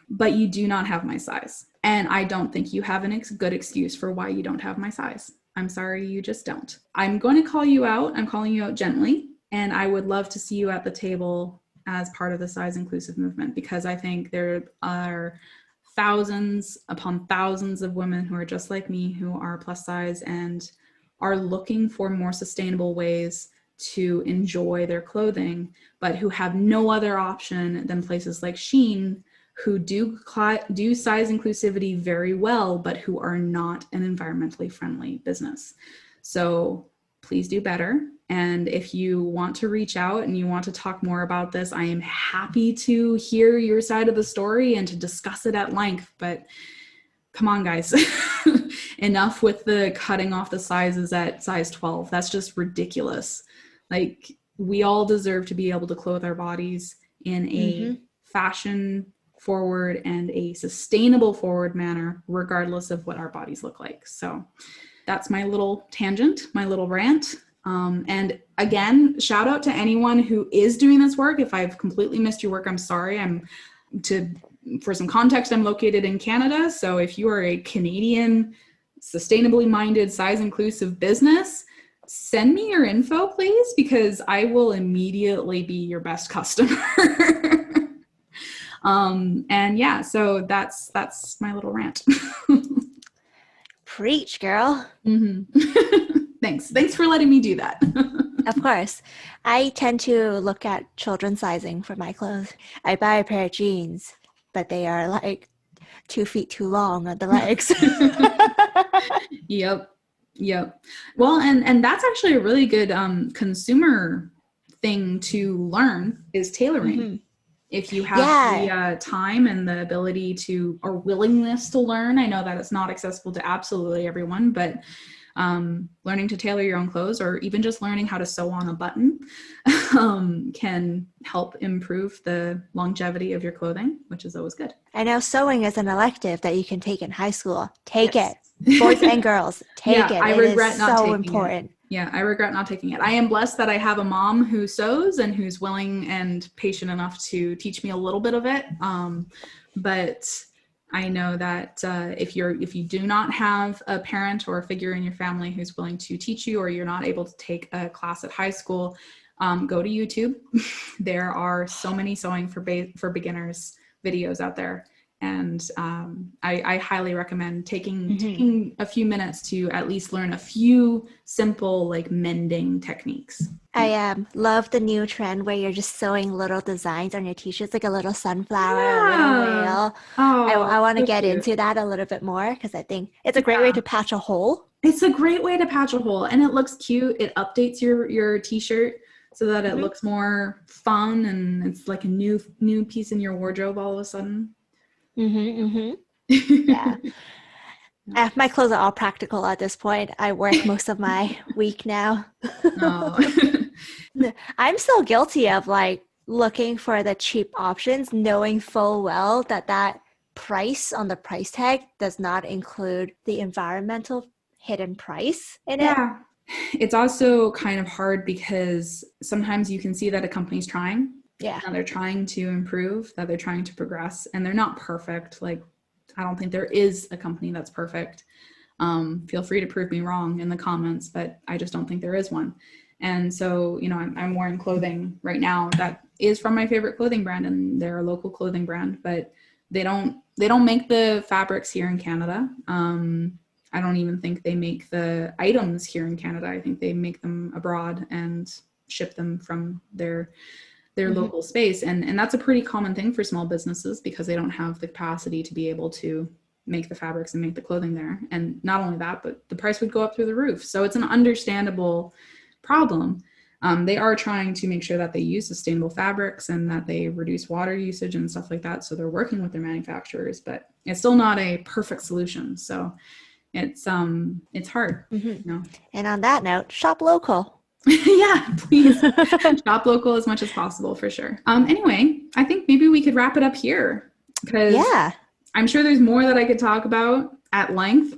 but you do not have my size. And I don't think you have a good excuse for why you don't have my size. I'm sorry, you just don't. I'm going to call you out. I'm calling you out gently. And I would love to see you at the table as part of the size inclusive movement, because I think there are thousands upon thousands of women who are just like me, who are plus size and are looking for more sustainable ways to enjoy their clothing, but who have no other option than places like Shein, who do size inclusivity very well, but who are not an environmentally friendly business. So please do better. And if you want to reach out and you want to talk more about this, I am happy to hear your side of the story and to discuss it at length. But come on, guys, enough with the cutting off the sizes at size 12. That's just ridiculous. Like, we all deserve to be able to clothe our bodies in a fashion forward and a sustainable forward manner, regardless of what our bodies look like. So that's my little tangent, my little rant. And again, shout out to anyone who is doing this work. If I've completely missed your work, I'm sorry. For some context, I'm located in Canada. So if you are a Canadian, sustainably minded, size inclusive business, send me your info, please, because I will immediately be your best customer. And yeah, so that's my little rant. Preach, girl. Thanks for letting me do that. Of course. I tend to look at children's sizing for my clothes. I buy a pair of jeans, but they are like 2 feet too long on the legs. Yep. Well, and that's actually a really good consumer thing to learn, is tailoring. If you have the time and the ability to, or willingness to learn. I know that it's not accessible to absolutely everyone, but learning to tailor your own clothes, or even just learning how to sew on a button can help improve the longevity of your clothing, which is always good. I know sewing is an elective that you can take in high school. Take it. Boys and girls, take it. I regret not taking important. It. Yeah, I regret not taking it. I am blessed that I have a mom who sews and who's willing and patient enough to teach me a little bit of it. But I know that if you do not have a parent or a figure in your family who's willing to teach you, or you're not able to take a class at high school, go to YouTube. There are so many sewing for beginners videos out there. And I highly recommend taking a few minutes to at least learn a few simple, like, mending techniques. I love the new trend where you're just sewing little designs on your t-shirts, like a little sunflower, a little whale. I want to get into that a little bit more, because I think it's a great way to patch a hole. It's a great way to patch a hole, and it looks cute. It updates your t-shirt so that it looks more fun, and it's like a new piece in your wardrobe all of a sudden. Yeah. My clothes are all practical at this point. I work most of my week now. I'm still guilty of like looking for the cheap options, knowing full well that price on the price tag does not include the environmental hidden price in it. Yeah. It's also kind of hard because sometimes you can see that a company's trying. Yeah. That they're trying to improve, that they're trying to progress, and they're not perfect. Like, I don't think there is a company that's perfect. Feel free to prove me wrong in the comments, but I just don't think there is one. And so, I'm wearing clothing right now that is from my favorite clothing brand, and they're a local clothing brand, but they don't make the fabrics here in Canada. I don't even think they make the items here in Canada. I think they make them abroad and ship them from their local space. And that's a pretty common thing for small businesses, because they don't have the capacity to be able to make the fabrics and make the clothing there. And not only that, but the price would go up through the roof. So it's an understandable problem. They are trying to make sure that they use sustainable fabrics and that they reduce water usage and stuff like that. So they're working with their manufacturers, but it's still not a perfect solution. So it's hard. And on that note, shop local. Yeah, please shop local as much as possible for sure. Anyway, I think maybe we could wrap it up here because I'm sure there's more that I could talk about at length.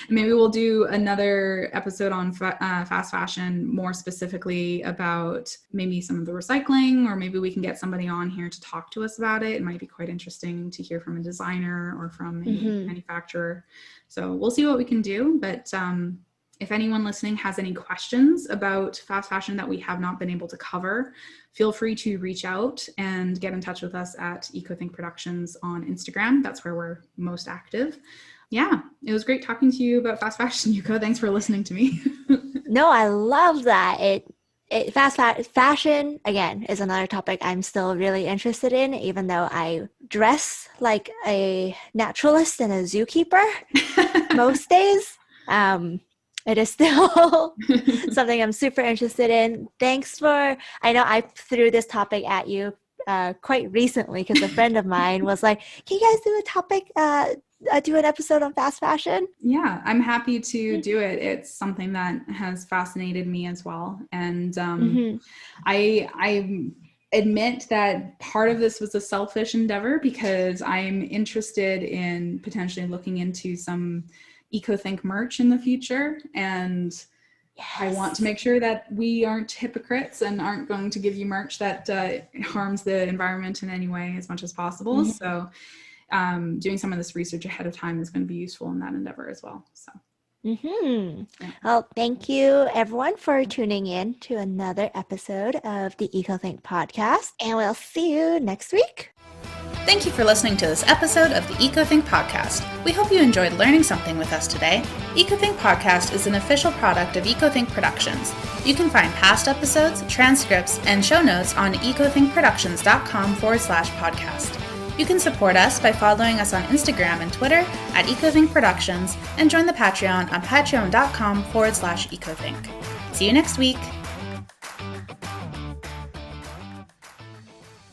Maybe we'll do another episode on fast fashion, more specifically about maybe some of the recycling, or maybe we can get somebody on here to talk to us about it. It might be quite interesting to hear from a designer or from a manufacturer. So we'll see what we can do. But if anyone listening has any questions about fast fashion that we have not been able to cover, feel free to reach out and get in touch with us at EcoThink Productions on Instagram. That's where we're most active. Yeah, it was great talking to you about fast fashion, Yuko. Thanks for listening to me. No, I love that. Fast fashion, again, is another topic I'm still really interested in, even though I dress like a naturalist and a zookeeper most days. It is still something I'm super interested in. I know I threw this topic at you quite recently because a friend of mine was like, can you guys do a topic, do an episode on fast fashion? Yeah, I'm happy to do it. It's something that has fascinated me as well. And I admit that part of this was a selfish endeavor because I'm interested in potentially looking into some EcoThink merch in the future. And I want to make sure that we aren't hypocrites and aren't going to give you merch that harms the environment in any way as much as possible. So doing some of this research ahead of time is going to be useful in that endeavor as well. So. Well, thank you everyone for tuning in to another episode of the EcoThink podcast, and we'll see you next week. Thank you for listening to this episode of the EcoThink podcast. We hope you enjoyed learning something with us today. EcoThink podcast is an official product of EcoThink Productions. You can find past episodes, transcripts, and show notes on ecothinkproductions.com/podcast. You can support us by following us on Instagram and Twitter at EcoThink Productions and join the Patreon on patreon.com/EcoThink. See you next week.